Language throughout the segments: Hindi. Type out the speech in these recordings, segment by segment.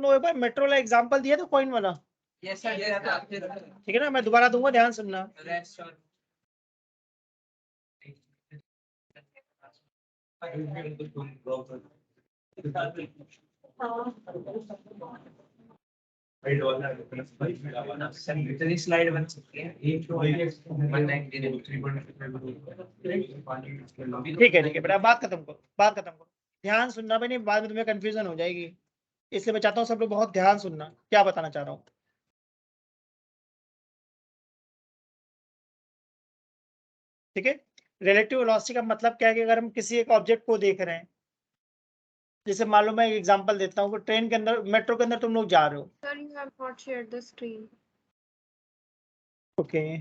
लोग एक बार मेट्रो वाला एग्जांपल दिया था कॉइन वाला? Yes sir. ठीक है ना, मैं दोबारा दूंगा, ध्यान सुनना। स्लाइड बन सकती है। ठीक है बेटा, बात खत्म करो। ध्यान सुनना भाई, नहीं बाद में तुम्हें कंफ्यूजन हो जाएगी, इसलिए मैं चाहता हूँ सब लोग बहुत ध्यान सुनना क्या बताना चाह रहा हूँ। ठीक है, रिलेटिव वेलोसिटी का मतलब क्या है कि अगर हम किसी एक ऑब्जेक्ट को देख रहे हैं, जैसे मान लो मैं एक एग्जांपल देता हूँ, ट्रेन के अंदर, मेट्रो के अंदर तुम लोग जा रहे हो। Sir, you have not shared the screen. Okay,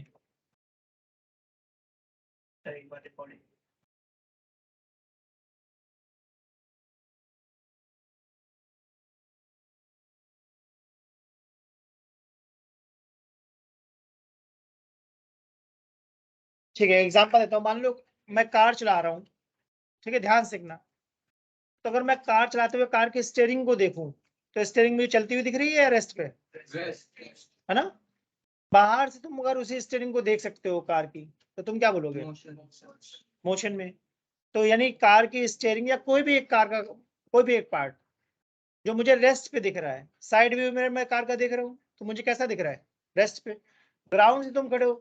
ठीक है, एग्जांपल देता हूँ। मान लो मैं कार चला रहा हूँ, ठीक है, ध्यान से देखना। तो अगर मैं कार चलाते हुए कार के स्टीयरिंग को देखूं, तो स्टीयरिंग मुझे चलती हुई दिख रही है या रेस्ट पे, है ना? बाहर से तुम अगर उसी स्टीयरिंग को देख सकते हो कार की, तो तुम क्या बोलोगे? मोशन में। तो यानी कार की स्टीयरिंग या कोई भी एक कार का कोई भी एक पार्ट जो मुझे रेस्ट पे दिख रहा है, साइड व्यू में मैं कार का देख रहा हूँ, तो मुझे कैसा दिख रहा है? रेस्ट पे। ग्राउंड से तुम खड़े हो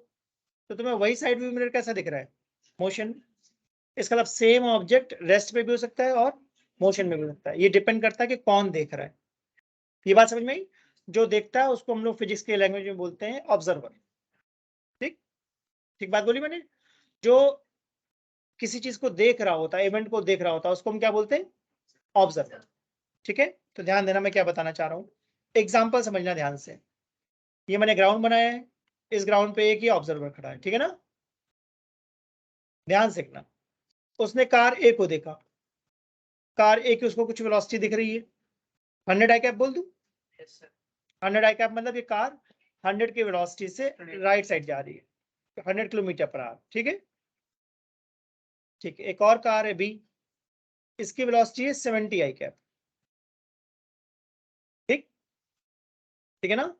तो तुम्हें वही साइड व्यू मिरर कैसा दिख रहा है? मोशन। इसका मतलब सेम ऑब्जेक्ट रेस्ट पे भी हो सकता है और मोशन में भी हो सकता है, ये डिपेंड करता है कि कौन देख रहा है। ये बात समझ में आई? जो देखता है उसको हम लोग फिजिक्स के लैंग्वेज में बोलते हैं ऑब्जर्वर। ठीक ठीक बात बोली मैंने। जो किसी चीज को देख रहा होता है, इवेंट को देख रहा होता है, उसको हम क्या बोलते हैं? ऑब्जर्वर। ठीक है, तो ध्यान देना मैं क्या बताना चाह रहा हूँ, एग्जाम्पल समझना ध्यान से। ये मैंने ग्राउंड बनाया है, इस ग्राउंड पे एक ही ऑब्जर्वर खड़ा है, ठीक है ना? ध्यान से देखना, उसने कार ए को देखा, कार ए की उसको कुछ वेलोसिटी दिख रही है, 100 आई कैप बोल दूं? 100 आई कैप मतलब ये कार 100 की वेलोसिटी से राइट साइड जा रही है, 100 किलोमीटर पर आवर। ठीक है, ठीक है। एक और कार है बी, इसकी वेलोसिटी है 70 आई कैप। ठीक ठीक है ना?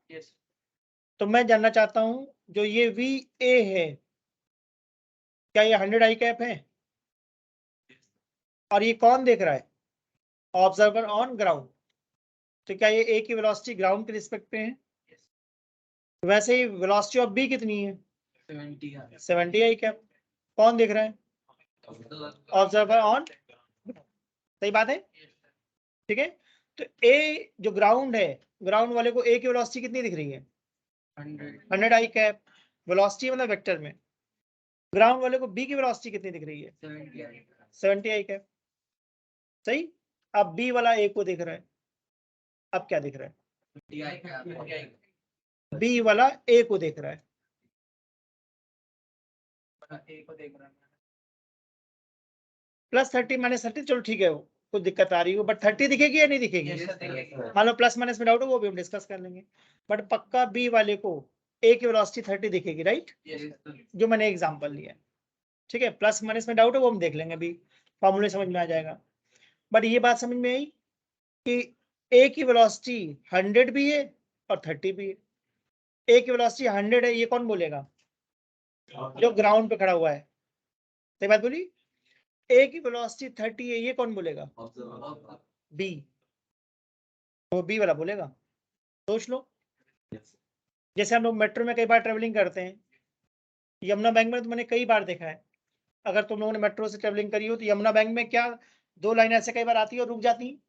तो मैं जानना चाहता हूं, जो ये वी ए है, क्या ये 100 आई कैप है? और ये कौन देख रहा है? Observer on ground. तो क्या ये ए की वेलोसिटी ग्राउंड के रिस्पेक्ट पे है? वैसे ही वेलोसिटी ऑफ बी कितनी है? 70 आई कैप। कौन देख रहा है? Observer on. सही बात है, ठीक है। तो ए जो ग्राउंड है, ग्राउंड वाले को ए की वेलोसिटी कितनी दिख रही है? 100 आई कैप। वेलोसिटी मतलब वेक्टर में। ग्राउंड वाले को बी की वेलोसिटी कितनी दिख रही है? 70 आई कैप। सही। अब बी वाला ए को देख रहा है, अब क्या दिख रहा है? बी वाला ए को देख रहा है, +30 -30, चलो ठीक है, वो कुछ दिक्कत आ रही हो, बट 30 दिखेगी या नहीं दिखेगी? मान लो प्लस माइनस में डाउट हो, वो भी हम डिस्कस कर लेंगे, बट पक्का बी वाले को ए की वेलोसिटी 30 दिखेगी, राइट? जो मैंने एग्जांपल लिया, ठीक है। प्लस माइनस में डाउट है, वो हम देख लेंगे, अभी फॉर्मूले समझ में आ जाएगा। बट ये बात समझ में आई कि ए की वेलोसिटी 100 भी है और 30 भी है। ए की वेलोसिटी 100 है, ये कौन बोलेगा? जो ग्राउंड पे खड़ा हुआ है। सही बात बोली। ए की वेलोसिटी 30 है, ये कौन बोलेगा? बी। वो बी वाला बोलेगा। सोच लो, जैसे हम लोग मेट्रो में कई बार ट्रेवलिंग करते हैं, यमुना बैंक में तो मैंने कई बार देखा है, अगर तुम लोगों ने मेट्रो से ट्रेवलिंग करी हो तो यमुना बैंक में क्या 2 लाइन ऐसे कई बार आती है और रुक जाती है?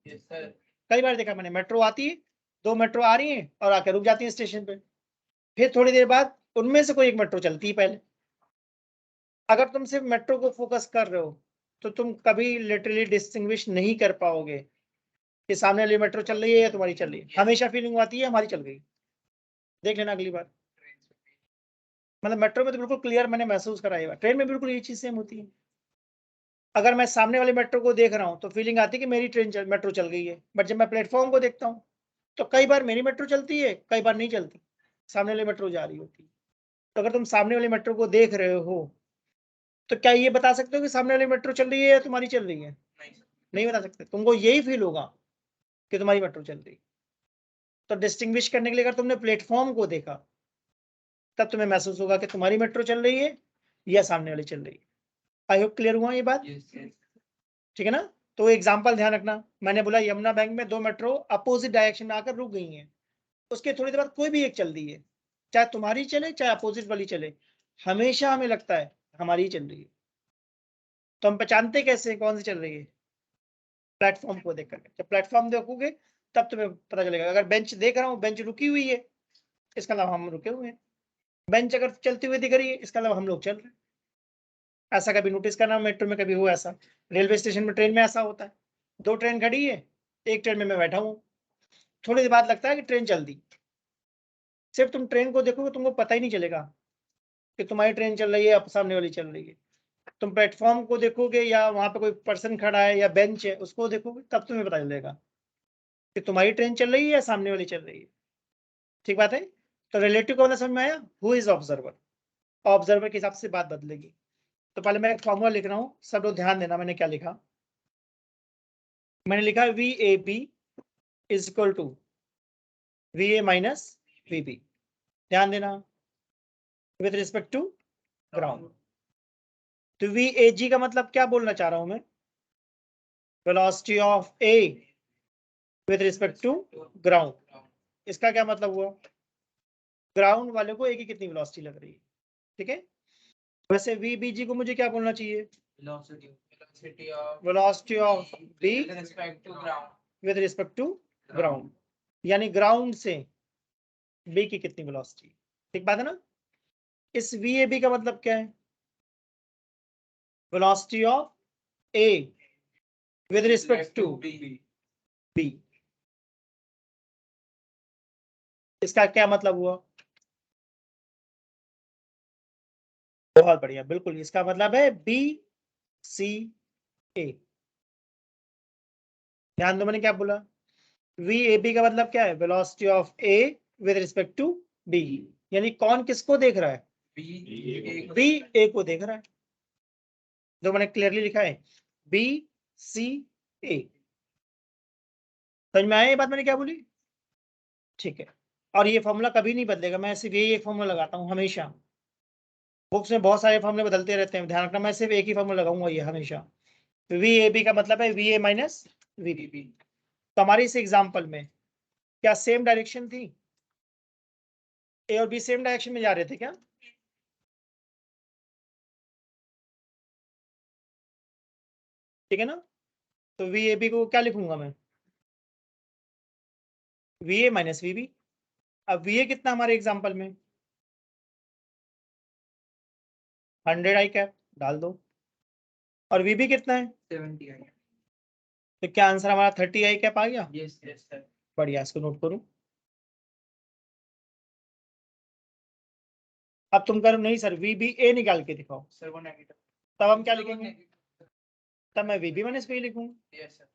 कई बार देखा मैंने, मेट्रो आती है, 2 मेट्रो आ रही है और आकर रुक जाती है स्टेशन पे, फिर थोड़ी देर बाद उनमें से कोई एक मेट्रो चलती है पहले। अगर तुम सिर्फ मेट्रो को फोकस कर रहे हो तो तुम कभी लिटरली डिस्टिंग्विश नहीं कर पाओगे कि सामने वाली मेट्रो चल रही है या तुम्हारी चल रही है। हमेशा फीलिंग आती है हमारी चल गई। देख लेना अगली बार, मतलब मेट्रो में तो बिल्कुल क्लियर मैंने महसूस कराया, ट्रेन में बिल्कुल ये चीज सेम होती है। अगर मैं सामने वाले मेट्रो को देख रहा हूँ तो फीलिंग आती है कि मेरी मेट्रो चल गई है, बट जब मैं प्लेटफॉर्म को देखता हूँ तो कई बार मेरी मेट्रो चलती है, कई बार नहीं चलती, सामने वाली मेट्रो जा रही होती है। तो अगर तुम सामने वाली मेट्रो को देख रहे हो तो क्या ये बता सकते हो कि सामने वाली मेट्रो चल रही है या तुम्हारी चल रही है? नहीं बता सकते। तुमको यही फील होगा कि तुम्हारी मेट्रो चल रही है। तो डिस्टिंग्विश करने के लिए अगर तुमने प्लेटफॉर्म को देखा तब तुम्हें महसूस होगा कि तुम्हारी मेट्रो चल रही है या सामने वाली चल रही है। आई होप क्लियर हुआ ये बात? ठीक है ना? तो एग्जाम्पल ध्यान रखना, मैंने बोला यमुना बैंक में 2 मेट्रो अपोजिट डायरेक्शन में आकर रुक गई हैं, उसके थोड़ी देर बाद कोई भी एक चल रही है, चाहे तुम्हारी चले चाहे अपोजिट वाली चले, हमेशा हमें लगता है हमारी ही चल रही है। तो हम पहचानते कैसे हैं कौन सी चल रही है? प्लेटफॉर्म को देख करके। जब प्लेटफॉर्म देखोगे तब तुम्हें पता चलेगा। अगर बेंच देख रहा हूँ, बेंच रुकी हुई है, इसका मतलब हम रुके हुए हैं। बेंच अगर चलती हुई दिख रही है, इसका मतलब हम लोग चल रहे हैं। ऐसा कभी नोटिस करना, मेट्रो में कभी हुआ ऐसा? रेलवे स्टेशन में, ट्रेन में ऐसा होता है, 2 ट्रेन खड़ी है, एक ट्रेन में मैं बैठा हूँ, थोड़ी देर बाद लगता है कि ट्रेन चल दी, सिर्फ तुम ट्रेन को देखोगे तुमको पता ही नहीं चलेगा कि तुम्हारी ट्रेन चल रही है या सामने वाली चल रही है। तुम प्लेटफॉर्म को देखोगे या वहां पे कोई पर्सन खड़ा है या बेंच है उसको देखोगे तब तुम्हें पता चलेगा कि तुम्हारी ट्रेन चल रही है या सामने वाली चल रही है। ठीक बात है? तो रिलेटिव का मतलब समझ में आया? Who is observer? ऑब्जर्वर के हिसाब से बात बदलेगी। तो पहले मैं एक फॉर्मूला लिख रहा हूँ, सब लोग ध्यान देना। मैंने क्या लिखा? मैंने लिखा V A B is equal to V A minus V B. ध्यान देना, विथ रिस्पेक्ट टू ग्राउंड। तो वी ए जी का मतलब क्या बोलना चाह रहा हूं मैं? Velocity of A with respect to ground. इसका क्या मतलब हुआ? ग्राउंड वाले को ए की कितनी वेलोसिटी लग रही है। ठीक है? वैसे वी बी जी को मुझे क्या बोलना चाहिए? Velocity of B with respect to ground, यानी ग्राउंड से बी की कितनी वेलोसिटी। ठीक बात है ना? इस वी ए बी का मतलब क्या है? Velocity of A with respect to B. इसका क्या मतलब हुआ? बहुत बढ़िया, बिल्कुल इसका मतलब है बी सी ए। ध्यान दो मैंने क्या बोला? वी ए बी का मतलब क्या है? Velocity of A with respect to B, यानी कौन किसको देख रहा है? बी ए को देख रहा है। जो मैंने क्लियरली लिखा है बी सी ए। समझ में आया ये बात मैंने क्या बोली? ठीक है। और ये फॉर्मूला कभी नहीं बदलेगा, मैं सिर्फ यही एक फॉर्मूला लगाता हूँ हमेशा। बुक्स में बहुत सारे फॉर्मूले बदलते रहते हैं, ध्यान रखना, मैं सिर्फ एक ही फॉर्मूला लगाऊंगा ये हमेशा। वी ए बी का मतलब है V A minus V B. तो हमारी इस एग्जाम्पल में क्या सेम डायरेक्शन थी? ए और बी सेम डायरेक्शन में जा रहे थे क्या? ठीक है ना? तो वी ए बी को क्या लिखूंगा मैं? V A minus V B. अब वी ए कितना हमारे एग्जाम्पल में? 100 आई कैप डाल दो। और वी बी कितना है? 70 आई। तो क्या आंसर हमारा 30 आई कैप आ गया? Yes yes sir. बढ़िया, इसको नोट करो। अब तुम करो नहीं सर वी बी ए निकाल के दिखाओ, सर वो नेगेटिव। तब हम क्या लिखेंगे? तब मैं वी बी माइनस वी लिखूंगा। Yes sir.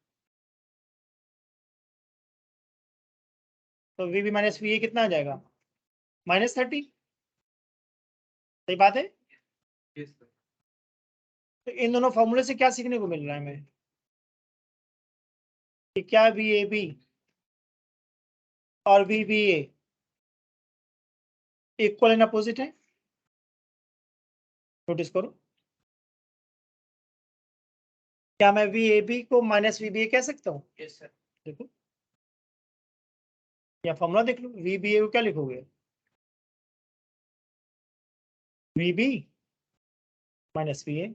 तो V B minus V A कितना आ जाएगा? -30। सही बात है? Yes sir. तो इन दोनों फॉर्मूले से क्या सीखने को मिल रहा है हमें? कि क्या वी ए बी और V B A equal and opposite है। नोटिस करो, क्या मैं वी ए बी को माइनस वी बी ए कह सकता हूँ? Yes sir. देखो, या फॉर्मूला देख लो, वी बी ए को क्या लिखोगे? V B minus V A.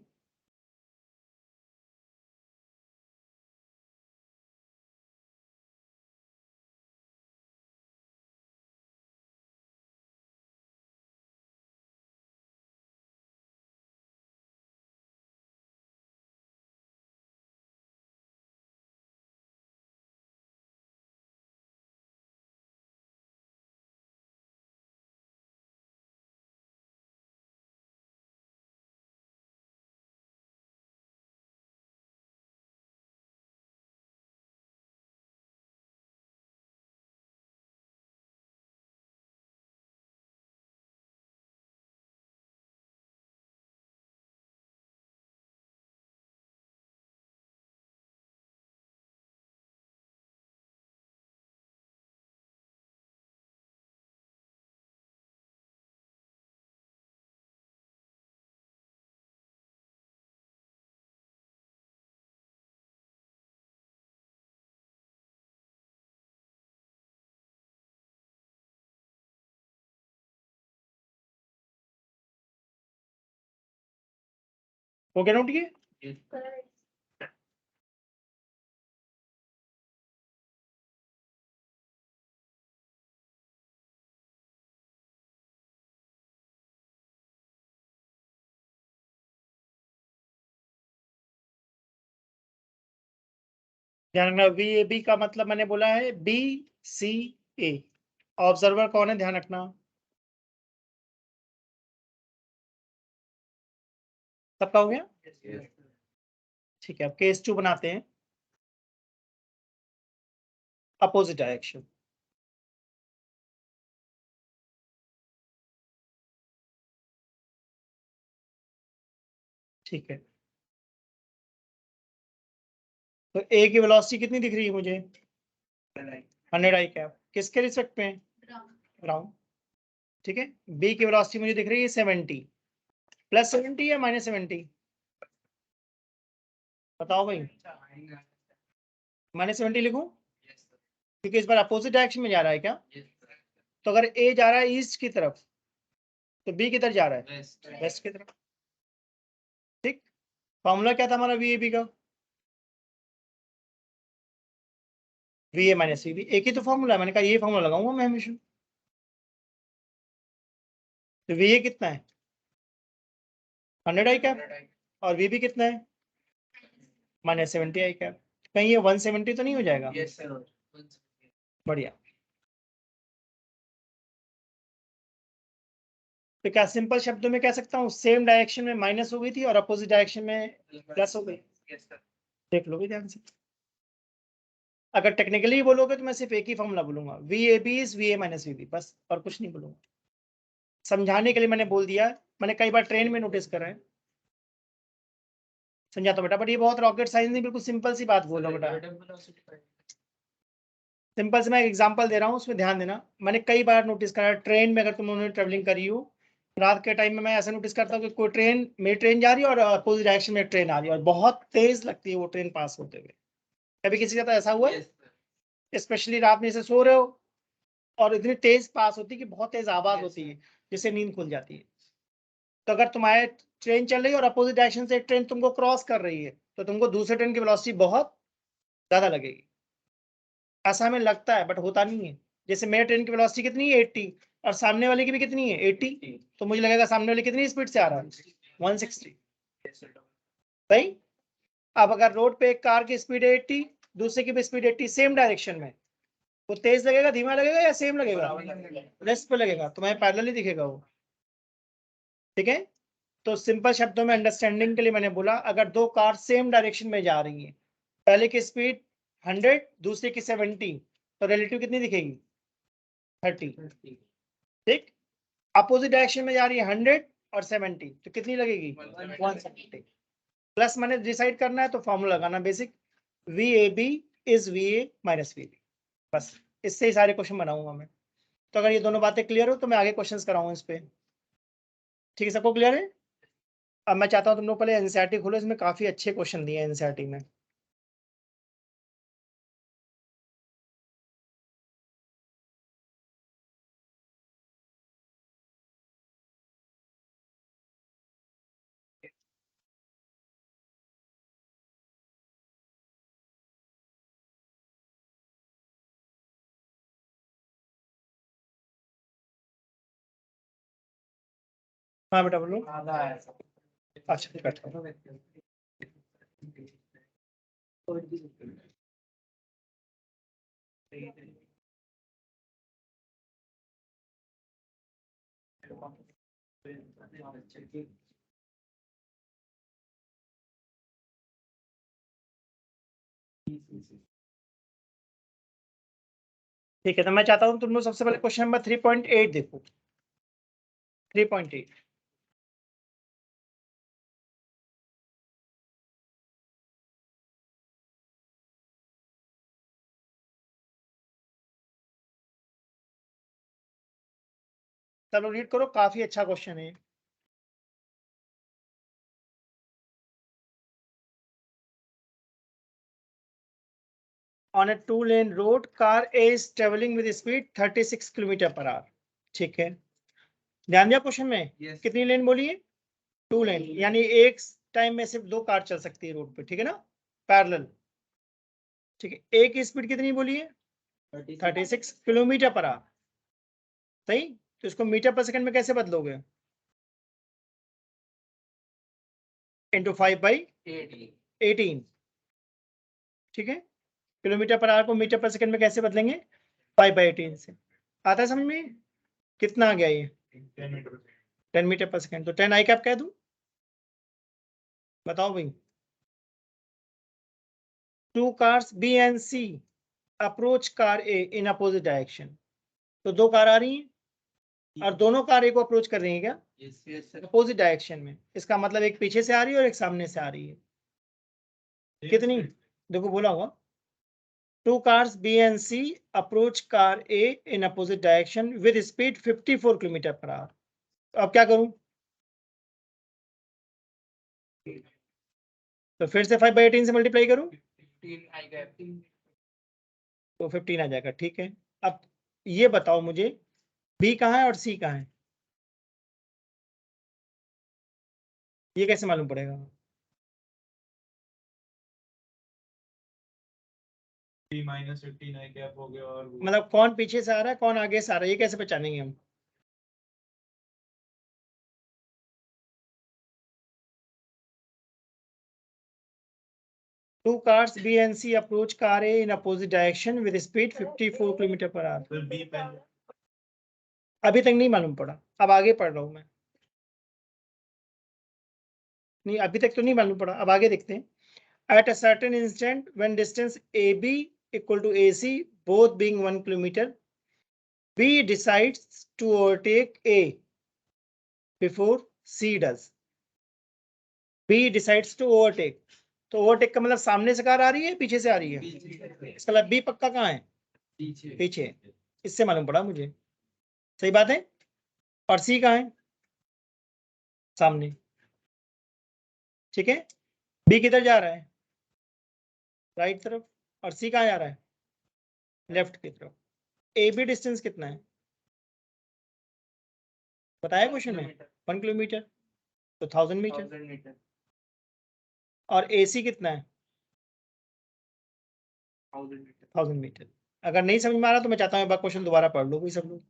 वो क्या नोट किए? Yes. ध्यान रखना VAB का मतलब मैंने बोला है BCA। ऑब्जर्वर कौन है ध्यान रखना। सबका हो गया? Yes. ठीक है, अब केस 2 बनाते हैं, अपोजिट डायरेक्शन। ठीक है, तो ए की वेलोसिटी कितनी दिख रही है मुझे? 100 आई कैप। किसके रिस्पेक्ट में? ग्राउंड। ठीक है, बी की वेलोसिटी मुझे दिख रही है 70, प्लस 70 या माइनस 70? बताओ भाई, माइनस 70 लिखूं Yes. क्योंकि इस बार अपोजिट डायरेक्शन में जा रहा है क्या? Yes. तो अगर ए जा रहा है ईस्ट की तरफ तो बी किधर जा रहा है? West. वेस्ट की तरफ। ठीक, फॉर्मूला क्या था हमारा VAB का? VA माइनस VB, एक ही तो फॉर्मूला है, मैंने कहा ये फॉर्मूला लगाऊंगा मैं हमेशा। तो VA कितना है? 100 आई कैप, और VB कितना है? माइनस 70 आई कैप। कहीं ये 170 तो नहीं हो जाएगा? Yes, sir. बढ़िया। तो क्या सिंपल शब्दों में कह सकता हूँ, सेम डायरेक्शन में माइनस हो गई थी और अपोजिट डायरेक्शन में प्लस हो गई। Yes, sir. देख लो भी ध्यान से। अगर टेक्निकली बोलोगे तो मैं सिर्फ एक ही फॉर्मूला बोलूंगा, VAB is VA minus VB, बस, और कुछ नहीं बोलूंगा। समझाने के लिए मैंने बोल दिया, मैंने कई बार ट्रेन में नोटिस करा है। समझा तो बेटा, बट ये बहुत रॉकेट साइंस नहीं, बिल्कुल सिंपल सी बात बोल रहा हूँ बेटा। सिंपल से मैं एग्जांपल दे रहा हूँ, उसमें ध्यान देना। मैंने कई बार नोटिस करा ट्रेन में, अगर तुमने ट्रेवलिंग करी हो रात के टाइम में, मैं ऐसा नोटिस करता हूँ कि कोई ट्रेन, मेरी ट्रेन जा रही है और अपोजिट डायरेक्शन में ट्रेन आ रही है और बहुत तेज लगती है वो ट्रेन पास होते हुए। कभी किसी का तो ऐसा हुआ है? Yes, sir. स्पेशली रात में से सो रहे हो और इतनी तेज पास होती है कि बहुत तेज आवाज Yes, होती है, sir. जिससे नींद खुल जाती है। तो अगर तुम्हारे ट्रेन चल रही है और अपोजिट डायरेक्शन से ट्रेन तुमको क्रॉस कर रही है तो तुमको दूसरे ट्रेन की वेलोसिटी बहुत ज्यादा लगेगी। ऐसा हमें लगता है बट होता नहीं है। जैसे मेरे ट्रेन की वेलोसिटी कितनी है 80, और सामने वाले की भी कितनी है 80, तो मुझे लगेगा सामने वाले कितनी स्पीड से आ रहा है 160। Yes, sir. सही। अब अगर रोड पे एक कार की स्पीड 80, दूसरे की भी स्पीड 80, सेम डायरेक्शन में, वो तेज लगेगा धीमा लगेगा या सेम लगेगा? रेस्ट पे लगेगा, तुम्हें पैरेलल ही दिखेगा वो। ठीक है, तो सिंपल शब्दों में अंडरस्टैंडिंग के लिए मैंने बोला, अगर दो कार सेम डायरेक्शन में जा रही हैं, पहले की स्पीड 100, दूसरे की 70, तो रिलेटिव कितनी दिखेगी? 30। ठीक, अपोजिट डायरेक्शन में जा रही है 100 और 70, तो कितनी लगेगी? 170। प्लस मैंने डिसाइड करना है तो फॉर्मूला लगाना basic, VAB is VA minus VB, बस इससे ही सारे क्वेश्चन बनाऊंगा मैं। तो अगर ये दोनों बातें क्लियर हो तो मैं आगे क्वेश्चंस कराऊंगा इस पे। ठीक है, सबको क्लियर है? अब मैं चाहता हूँ तुम लोग पहले एनसीईआरटी खोलो, इसमें काफी अच्छे क्वेश्चन दिए हैं एनसीईआरटी में। हाँ बेटा बोलो। अच्छा बैठो। ठीक है, तो मैं चाहता हूँ तुम लोग सबसे पहले क्वेश्चन नंबर 3.8 देखो। 3.8 चलो रीड करो, काफी अच्छा क्वेश्चन है। On A 2-lane road, car is traveling with speed 36 kilometre per hour. ठीक है, ध्यान दिया क्वेश्चन में? Yes. कितनी लेन बोली है? 2 लेन, यानी एक टाइम में सिर्फ 2 कार चल सकती है रोड पे, ठीक है ना, पैरेलल, ठीक है। एक की स्पीड कितनी बोली है? 36 किलोमीटर पर आवर, सही। तो इसको मीटर पर सेकंड में कैसे बदलोगे? इंटू 5/18, ठीक है। किलोमीटर पर आवर को मीटर पर सेकंड में कैसे बदलेंगे? 5/18 से। आता है समझ में? कितना आ गया ये? 10 मीटर पर सेकंड। तो 10 आई कैप कह दूं? बताओ भाई। 2 cars B and C approach car A in opposite direction। तो 2 कार आ रही हैं और दोनों कार A को अप्रोच कर रही हैं क्या? Yes, yes, sir. Opposite direction में। इसका मतलब एक पीछे से आ रही है और एक सामने से आ रही है। कितनी? देखो बोला हुआ 2 cars B and C approach car A in opposite direction with speed 54 kilometre per hour. अब क्या करूं? तो फिर से 5/18 से मल्टीप्लाई करूं 15 I gap. तो 15 आ जाएगा, ठीक है। अब ये बताओ मुझे B कहाँ है और C कहाँ है? ये कैसे मालूम पड़ेगा? -15 आई कैप हो गया और मतलब कौन पीछे से आ रहा है कौन आगे से आ रहा है, ये कैसे पहचानेंगे हम? Two cars B and C approach car A in opposite direction with speed 54 kilometre per hour. फिर बी पहले अभी तक नहीं मालूम पड़ा, अब आगे पढ़ रहा हूं मैं। नहीं अभी तक तो नहीं मालूम पड़ा, अब आगे देखते हैं। At a certain instant when distance AB equal to AC both being 1 kilometer, B decides to overtake A before C does। B decides to overtake। तो ओवरटेक का मतलब सामने से कार आ रही है पीछे से आ रही है? इसका मतलब B पक्का कहाँ है? पीछे। इससे मालूम पड़ा मुझे, सही बात है। और C कहाँ है? सामने, ठीक है। B किधर जा रहा है? राइट तरफ। और C कहाँ जा रहा है? लेफ्ट की तरफ। AB डिस्टेंस कितना है बताया क्वेश्चन में? 1 किलोमीटर, तो 1000 मीटर। 1000 मीटर। और AC कितना है? 1000 मीटर। 1000 मीटर। अगर नहीं समझ में आ रहा तो मैं चाहता हूँ क्वेश्चन दोबारा पढ़ लो कोई सब लोग।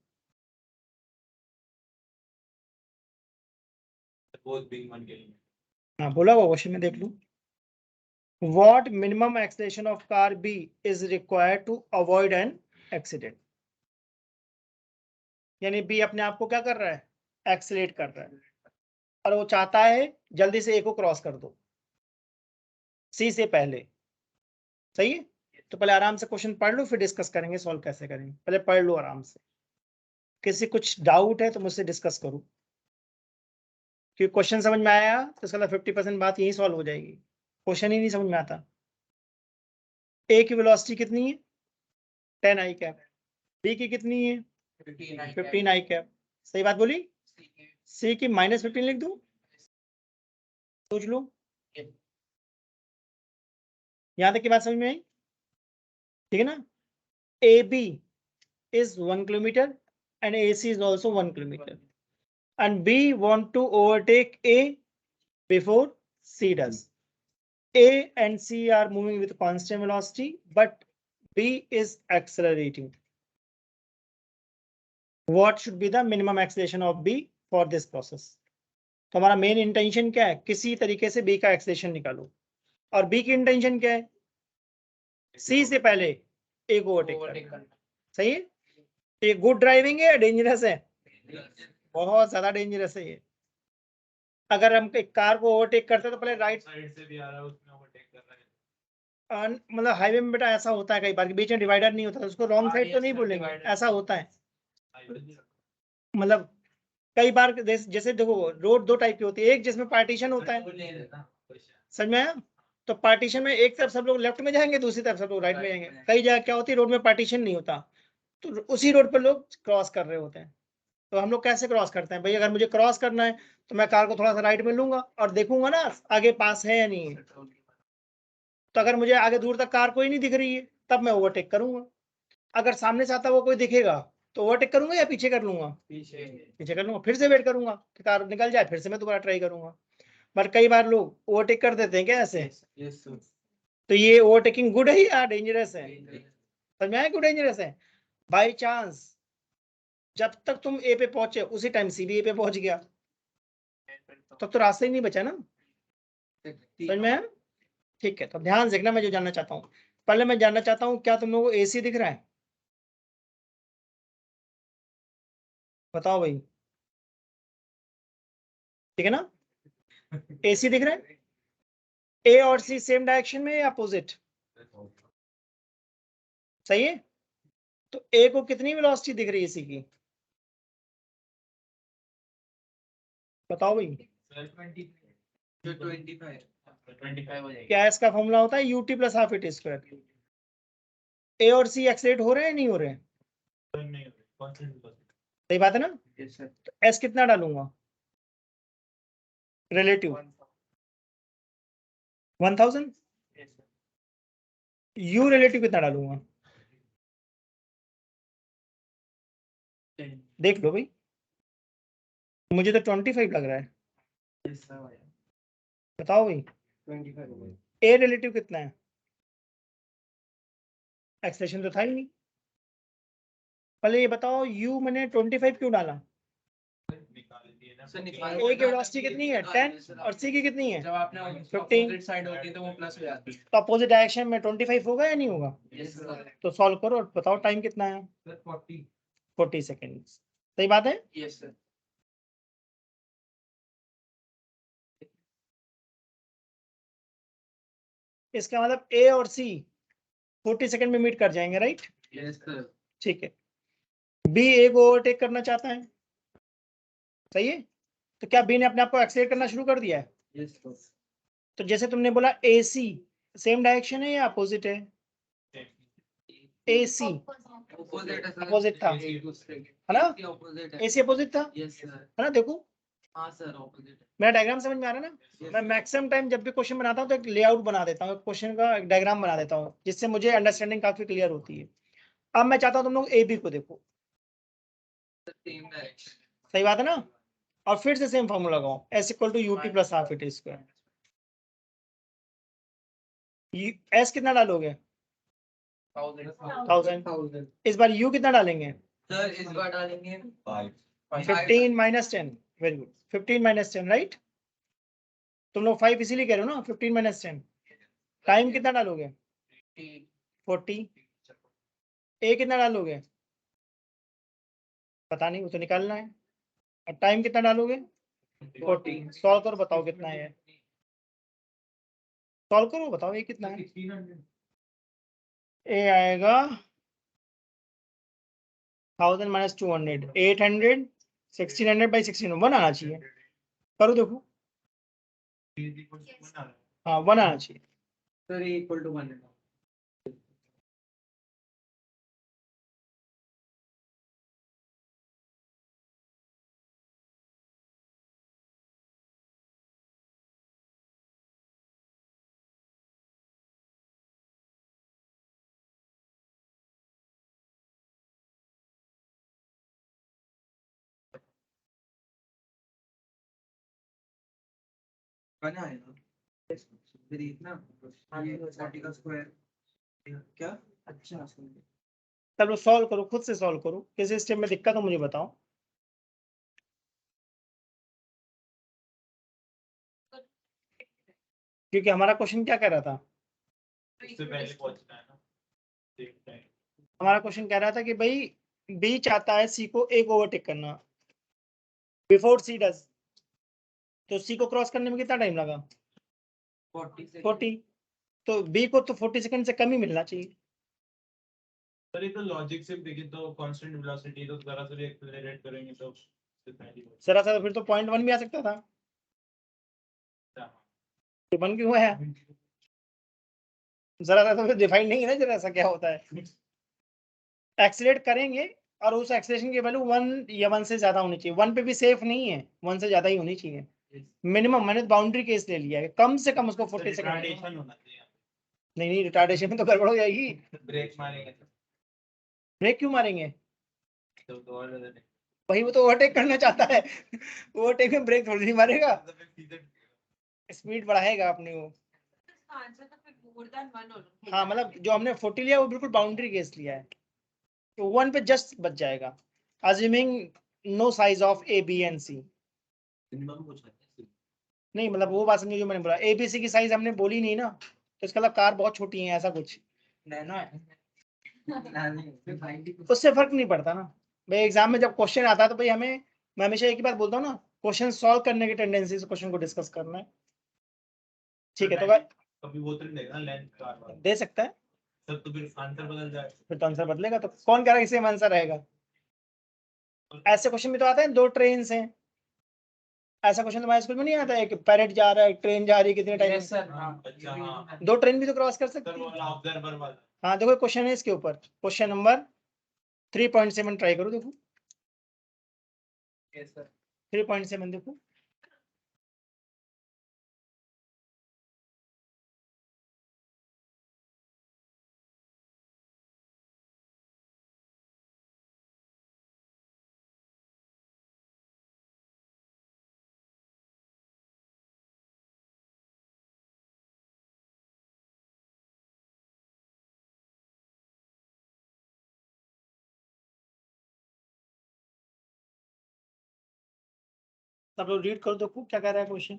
Both being 1 kilometre. हाँ बोला हुआ क्वेश्चन में देख लो। What minimum acceleration of car B is required to avoid an accident? यानी B अपने आप को क्या कर रहा है? एक्सीलेट कर रहा है और वो चाहता है जल्दी से A को क्रॉस कर दो C से पहले, सही है। तो पहले आराम से क्वेश्चन पढ़ लो फिर डिस्कस करेंगे सॉल्व कैसे करेंगे। पहले पढ़ लो आराम से, किसी कुछ डाउट है तो मुझसे डिस्कस करो, क्योंकि क्वेश्चन समझ में आया तो इसका 50% बात यही सॉल्व हो जाएगी। क्वेश्चन ही नहीं समझ में आता। A की वेलोसिटी कितनी है? 10 आई कैप। B की कितनी है? 15 आई कैप। सही बात बोली। C की -15 लिख दूं? सोच लो, यहां तक की बात समझ में आई? ठीक है ना। AB is 1 kilometer and AC is also 1 kilometer and B want to overtake A before C does। A and C are moving with constant velocity but B is accelerating। What should be the minimum acceleration of B for this process? तो हमारा मेन इंटेंशन क्या है? किसी तरीके से B का एक्सेलेरेशन निकालो। और B की इंटेंशन क्या है? C से पहले A को ओवरटेक करना। सही है। ये गुड ड्राइविंग है या डेंजरस है? बहुत ज्यादा डेंजरस है ये। अगर हम एक कार को ओवरटेक करते तो पहले राइट साइड से भी आ रहा है उसमें ओवरटेक कर रहा है। मतलब हाईवे में बेटा ऐसा होता है कई बार कि बीच में डिवाइडर नहीं होता तो उसको रॉन्ग साइड तो नहीं बोलेंगे, ऐसा होता है। मतलब कई बार जैसे देखो रोड 2 टाइप की होती है, एक जिसमें पार्टीशन होता है, समझ में आया? तो पार्टीशन में एक तरफ सब लोग लेफ्ट में जाएंगे दूसरी तरफ सब लोग राइट में जाएंगे। कई जगह क्या होती है रोड में पार्टीशन नहीं होता तो उसी रोड पर लोग क्रॉस कर रहे होते हैं। तो हम लोग कैसे क्रॉस करते हैं भाई? अगर मुझे क्रॉस करना है तो मैं कार को थोड़ा सा राइट में लूंगा और देखूंगा ना आगे पास है या नहीं है। तो अगर मुझे आगे दूर तक कार कोई नहीं दिख रही है तब मैं ओवरटेक करूंगा। अगर सामने से आता वो कोई दिखेगा तो ओवरटेक करूंगा या पीछे कर लूंगा? पीछे कर लूंगा। फिर से वेट करूंगा कि कार निकल जाए, फिर से मैं दोबारा ट्राई करूंगा। बट कई बार लोग ओवरटेक कर देते हैं क्या ऐसे? Yes, sir. तो ये ओवरटेकिंग गुड है या डेंजरस है? समझ में आया? गुड डेंजरस है। बाई चांस जब तक तुम ए पे पहुंचे उसी टाइम सी भी ए पे पहुंच गया, तब तो रास्ता ही नहीं बचा ना। समझ में आया? ठीक है, तो ध्यान से देखना, मैं जो जानना चाहता हूँ, पहले मैं जानना चाहता हूँ क्या तुम लोगों को एसी दिख रहा है? बताओ भाई, ठीक है ना? एसी दिख रहा है? ए और सी सेम डायरेक्शन में या अपोजिट? सही है। तो ए को कितनी वेलोसिटी दिख रही है सी की? बताओ भाई। 25 हो जाएगी। क्या इसका फॉर्मूला होता है? UT plus half at square. A और सी एक्सलेट हो रहे हैं नहीं हो रहे हैं? सही बात है ना? Yes, sir. तो एस कितना डालूंगा relative? 1000। Yes, sir. You relative कितना डालूंगा? देख लो भाई, मुझे तो 25 लग रहा है। Yes, sir. बताओ भाई, 25 हो गई। ए रिलेटिव कितना है? एक्सप्रेशन तो था ही नहीं। पहले ये बताओ, यू मैंने 25 क्यों डाला? सर ए की वेलोसिटी कितनी है? 10 और सी की कितनी है? जब आपने 15। ऑपोजिट साइड होती है तो वो प्लस हो जाती है। तो अपोजिट डायरेक्शन में 25 होगा या नहीं होगा? Yes, sir. तो सॉल्व करो और बताओ टाइम कितना है? 40 सेकेंड। सही बात है? Yes, sir. इसका मतलब ए और सी 40 सेकेंड में मीट कर जाएंगे, राइट? Yes, sir. ठीक है। बी ए को ओवरटेक करना चाहता है, सही है? तो क्या बी ने अपने आप को एक्सेलरेट करना शुरू कर दिया है? Yes, sir. तो जैसे तुमने बोला ए सी सेम डायरेक्शन है या अपोजिट है? ए सी Opposite है sir. Opposite था। एक दूसरे के। है ना? इसके opposite है। ए सी अपोजिट था, Yes, sir. है ना? देखो हाँ सर, opposite है। मेरा डायग्राम समझ में आ रहा है ना? Yes, मैं sir. मैक्सिमम टाइम जब भी क्वेश्चन बनाता हूँ तो एक लेआउट बना देता हूँ, क्वेश्चन का एक डायग्राम बना देता हूँ, जिससे मुझे अंडरस्टैंडिंग काफी क्लियर होती है। अब मैं चाहता हूँ तुम लोग ए बी को देखो। Same direction. सही बात है ना? और फिर से सेम फॉर्मूला लगाओ, S equal to UT plus half at square. S कितना डालोगे? 1000। इस बार यू कितना डालेंगे? Sir, इस बार डालेंगे 15 minus 10। Very good, 15 minus 10, right? तुम लोग 5 इसीलिए कह रहे हो ना, 15 माइनस 10। टाइम कितना डालोगे? 40। ए कितना डालोगे? पता नहीं, वो तो निकालना है। और टाइम कितना डालोगे? 40। सॉल्व करो, बताओ कितना है? सॉल्व करो, बताओ ये कितना है? ए आएगा 1000 माइनस 200, 800। 1600 बाई 1600, 1 आना चाहिए। करो देखो, हाँ 1 आना चाहिए। Sir, equal to 1 है। बना है ना? फिर इतना ये 40 का स्क्वायर क्या? अच्छा चलो सॉल्व करो, खुद से सॉल्व करो, किसी स्टेप में दिक्कत हो मुझे बताओ। क्योंकि हमारा क्वेश्चन क्या कह रहा था? उससे पहले पहुंचना है ना, देखते हैं। हमारा क्वेश्चन कह रहा था कि भाई बी चाहता है सी को एक ओवरटेक करना बिफोर सी डज। तो सी को क्रॉस करने में कितना टाइम लगा? 40। तो बी को तो 40 सेकंड से कम ही मिलना चाहिए। सर ये तो लॉजिक से देखें तो कांस्टेंट वेलोसिटी, तो जरा सा भी एक्सेलरेट करेंगे तो उससे पहले ही जरा सा फिर तो 0.1 भी आ सकता था। पहुंचना। तो बन क्यों है? जरा सा तो फिर डिफाइन नहीं है ना, जरा सा क्या होता है। एक्सीलरेट करेंगे और उस एक्सीलरेशन की वैल्यू 1 या 1 से ज्यादा होनी चाहिए। 1 पे भी सेफ नहीं है, 1 से ज्यादा ही होनी चाहिए मिनिमम। मैंने बाउंड्री केस ले लिया है, कम से कम उसको 40 सेकंड। रिटार्डेशन होना चाहिए। नहीं, रिटार्डेशन में तो गड़बड़ हो जाएगी। ब्रेक मारेंगे ब्रेक क्यों मारेंगे? तो और ज्यादा नहीं। वही वो तो ओवरटेक करना चाहता है। ओवरटेक में ब्रेक थोड़ी नहीं मारेगा। स्पीड बढ़ाएगा अपनी वो। आंसर तो फिर मोर देन 1 होना। हाँ मतलब जो हमने 40 लिया वो बिल्कुल बाउंड्री केस लिया है, तो 1 पे जस्ट बच जाएगा, assuming no size of A B and C. Minimum पूछा है। नहीं मतलब वो बात समझिए जो मैंने बोला, ए बी सी की साइज हमने बोली नहीं ना, तो इसका मतलब कार बहुत छोटी है ऐसा कुछ, नैनो है। उससे फर्क नहीं पड़ता ना भाई। एग्जाम में जब क्वेश्चन आता है तो भाई हमें, मैं हमेशा एक ही बात बोलता हूँ ना, क्वेश्चन सॉल्व करने की टेंडेंसी से क्वेश्चन को डिस्कस करना है, ठीक है। तो भाई कभी वो तो नहीं देगा लेंथ का, दे सकता है, तब तो फिर आंसर बदल जाए। फिर तो आंसर बदलेगा, तो कौन कह रहा है सेम आंसर रहेगा? ऐसे क्वेश्चन भी तो आते हैं, 2 ट्रेन हैं, ऐसा क्वेश्चन तुम्हारे स्कूल में नहीं आता है कि पैरेट जा रहा है, ट्रेन जा रही है, कितने टाइम? अच्छा हाँ 2 ट्रेन भी तो क्रॉस कर सकती सर है। वाला ऑब्जर्वर वाला। हाँ देखो क्वेश्चन है इसके ऊपर, क्वेश्चन नंबर 3.7 ट्राई करो, देखो 3.7 देखो। सब लोग रीड करो, देखो क्या कह रहा है question.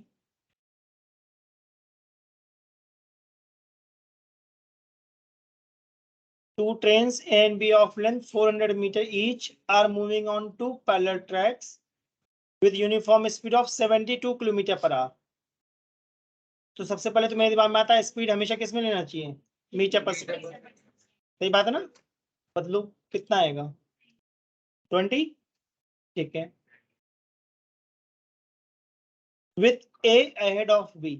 Two trains A and B of length 400 meter each are moving on two parallel tracks with uniform speed of 72 kilometre per hour. तो सबसे पहले तो मेरे दिमाग में आता है स्पीड हमेशा किस में लेना चाहिए, मीटर पर सेकंड। सही बात है ना, बदलो कितना आएगा 20, ठीक है। With A ahead of B,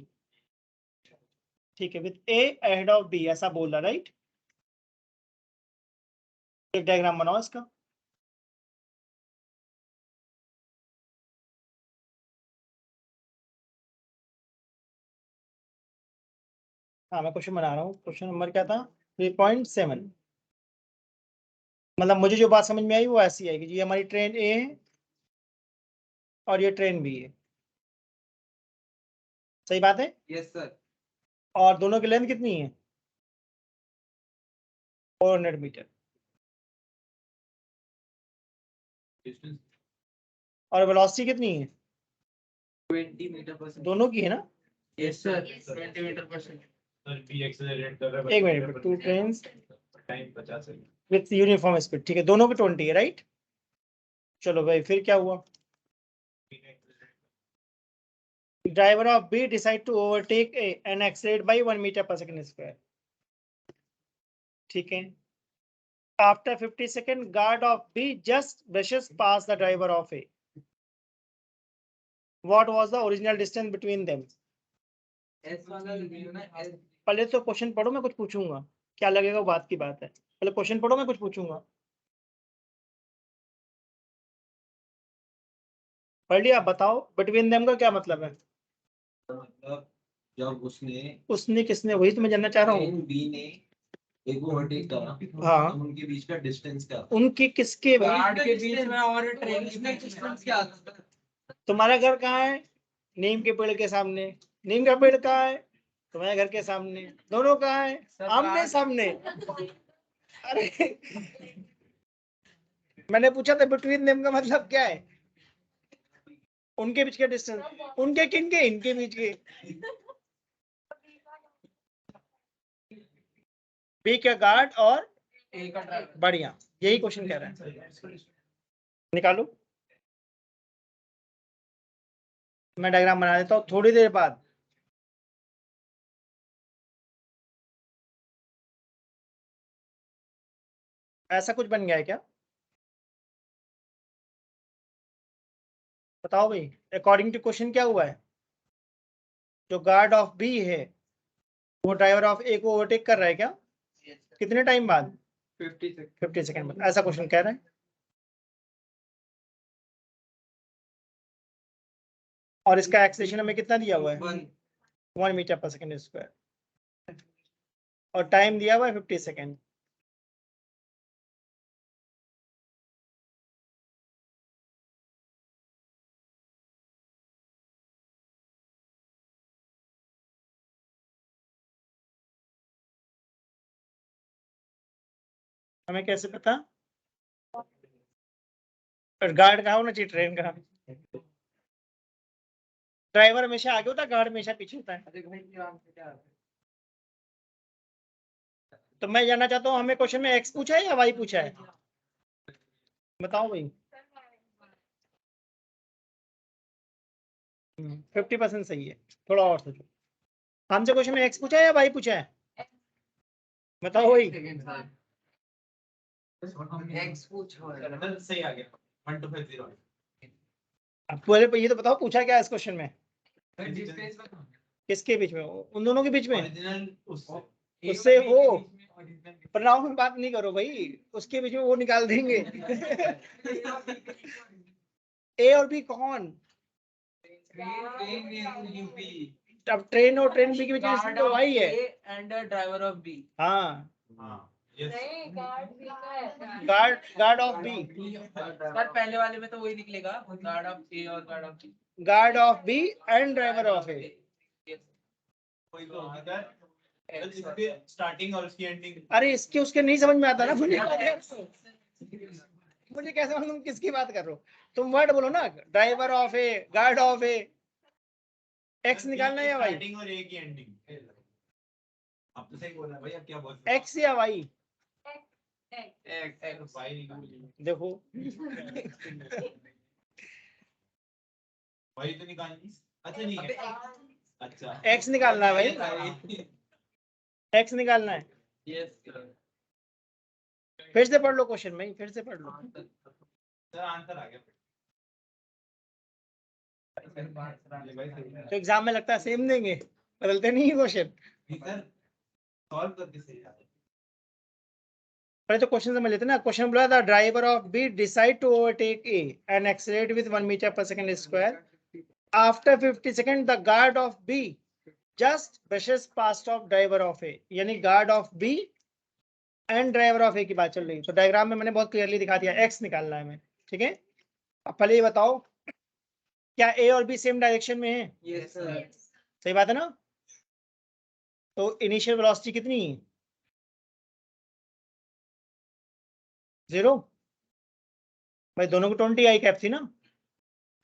ठीक है, with A ahead of B ऐसा बोल रहा, राइट। एक डायग्राम बनाओ इसका। हाँ मैं क्वेश्चन बना रहा हूँ, क्वेश्चन नंबर क्या था 3.7। मतलब मुझे जो बात समझ में आई वो ऐसी है कि ये हमारी ट्रेन ए है और ये ट्रेन बी है, सही बात है। Yes sir. और दोनों की लेंथ कितनी है 400 मीटर, डिस्टेंस और वेलोसिटी कितनी है 20 मीटर पर सेकंड। दोनों की है ना। यस सर 20 मीटर पर सेकंड। सर बी एक्सेलरेट कर रहा है। एक minute, 2 train time 50 second. With uniform speed, ठीक है, दोनों की 20 है, राइट। चलो भाई फिर क्या हुआ, driver of B decide to overtake A and accelerate by 1 metre पर सेकंड स्क्वायर, ठीक है। After 50 second guard of B just brushes past the driver of A, what was the original distance between them. S वाला रिव्यू ना एस। पहले तो क्वेश्चन पढ़ो, मैं कुछ पूछूंगा, क्या लगेगा वो बात की बात है, पहले क्वेश्चन पढ़ो मैं कुछ पूछूंगा। पढ़ लिया, आप बताओ बिटवीन देम का क्या मतलब है। मतलब जब उसने किसने, वही तो मैं जानना चाह रहा हूँ। बी ने एक को ओवरटेक करा, हाँ तो उनके बीच का डिस्टेंस क्या था? उनकी किसके गार्ड के बीच में और ट्रेन के बीच डिस्टेंस क्या था? तुम्हारा घर कहाँ है, नीम के पेड़ के सामने, नीम का पेड़ कहाँ है तुम्हारे घर के सामने, दोनों कहाँ है आमने सामने। अरे मैंने पूछा था बिटवीन देम का मतलब क्या है, उनके बीच के डिस्टेंस, उनके किन के, इनके बीच के। बी का गार्ड और ए का ड्राइवर। बढ़िया, यही क्वेश्चन कह रहे हैं, निकालो। मैं डायग्राम बना देता हूँ थोड़ी देर बाद। ऐसा कुछ बन गया है क्या, बताओ भाई। अकॉर्डिंग टू क्वेश्चन क्या हुआ है, जो गार्ड ऑफ बी है वो ड्राइवर ऑफ ए को ओवरटेक कर रहा है क्या, कितने टाइम बाद 50 सेकंड बाद, ऐसा क्वेश्चन कह रहा है। और इसका एक्सेलेरेशन हमें कितना दिया हुआ है 1 मीटर पर सेकंड स्क्वायर, और टाइम दिया हुआ है 50 सेकंड। हमें कैसे पता? गार्ड कहाँ होना चाहिए ट्रेन का? ड्राइवर हमेशा आगे होता है, गार्ड हमेशा पीछे होता है। तो मैं जानना चाहता हूँ, हमें क्वेश्चन में एक्स पूछा है या वाई पूछा है? बताओ भाई। 50% सही है, थोड़ा और सोचो। हमसे क्वेश्चन में एक्स पूछा है या वाई पूछा है? बताओ भाई। एक्स पूछो है। तो सही आ गया 1250। अब पहले ये तो बताओ पूछा क्या है इस क्वेश्चन में? डिस्टेंस किसके बीच में? उन दोनों के बीच में? ओरिजिनल उससे वो प्रोनाउन में बात नहीं करो भाई, उसके बीच में वो निकाल देंगे। ए और बी कौन? यूपी अब ट्रेन और ट्रेन बी के बीच में तो वाई है। And driver of B. हाँ, yes guard of B. Sir पहले वाले में तो वही निकलेगा, गार्ड ऑफ ए और guard of B. Guard of B and driver of A. कोई तो होगा इसके स्टार्टिंग और उसकी एंडिंग। अरे इसके उसके नहीं समझ में आता ना मुझे कैसे मालूम किसकी बात कर रहे हो? तुम वर्ड बोलो ना, driver of A, guard of A. X निकालना है या वाई? स्टार्टिंग और ए की एंडिंग। आप तो सही बोल रहे हैं भाई, आप क्या बोल रहे हैं? एक्स या वाई? वाई निकाल। देखो वाई तो निकालनी। अच्छा नहीं है। अच्छा एक्स निकालना है भाई, एक्स निकालना है। यस फिर से पढ़ लो क्वेश्चन में, फिर से पढ़ लो। सर आंसर आ गया। तो एग्जाम में लगता है सेम देंगे, बदलते नहीं है क्वेश्चन। सर सॉल्व करके सही आता है। पहले तो क्वेश्चन समझ लेते ना। क्वेश्चन बोला था driver of B decide to overtake A and accelerate with 1 metre पर second square after 50 second the guard of B just brushes past of driver of A. यानी guard of B and driver of A की बात चल रही है। तो डायग्राम में मैंने बहुत क्लियरली दिखा दिया, एक्स निकालना है हमें, ठीक है। अब पहले ये बताओ, क्या ए और बी सेम डायरेक्शन में है? Yes sir. सही बात है ना? तो इनिशियल वेलोसिटी कितनी है? 0। भाई दोनों को 20 आई कैप थी ना,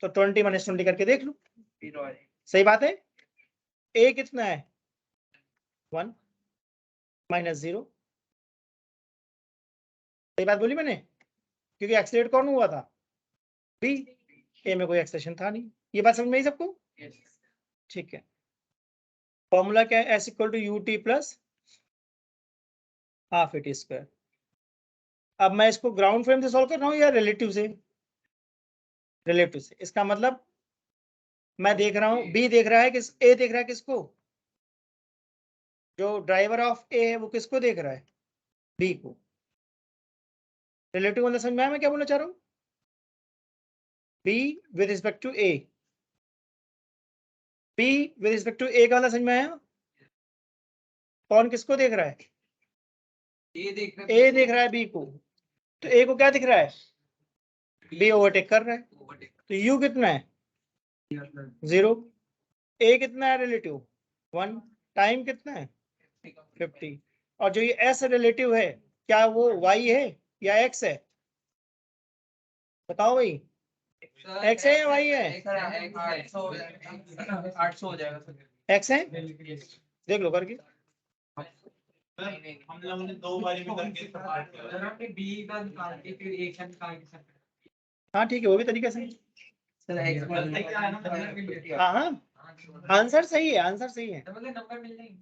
तो 20 - 20 करके देख लो। सही बात है। ए कितना है? 1 - 0। सही बात बोली मैंने, क्योंकि एक्सीलरेट कौन हुआ था? बी। ए में कोई एक्सेलेरेशन था नहीं। ये बात समझ में आई सबको? ठीक है। फॉर्मूला क्या है? S equal to U T plus half A T square. अब मैं इसको ग्राउंड फ्रेम से सॉल्व कर रहा हूँ या रिलेटिव से? रिलेटिव से। इसका मतलब मैं देख रहा हूँ, बी देख रहा है किस, ए देख रहा है किसको? जो ड्राइवर ऑफ ए है वो किसको देख रहा है? बी को। रिलेटिव मतलब समझ में आया मैं क्या बोलना चाह रहा हूँ? B with respect to A, B with respect to A का मतलब समझ में आया? कौन किसको देख रहा है? ए देख रहा है बी को। तो ए को क्या दिख रहा है? बी ओवरटेक कर रहा है। तो यू कितना है? 0। ए कितना है रिलेटिव? 1। टाइम कितना है? 50। और जो ये एस रिलेटिव है, क्या वो वाई है या एक्स है? बताओ भाई, एक्स है या वाई है? 800 हो जाएगा सर। एक्स है, देख लो करके। हम लोगों ने 2 बारी में करके स्टार्ट किया। सर आपने बी का निकाल के फिर ए का निकाल के सर। हाँ ठीक है, वो भी तरीके से। सर एक्स का हाँ हाँ, आंसर सही है, आंसर सही है। मतलब नंबर मिल जाएंगे।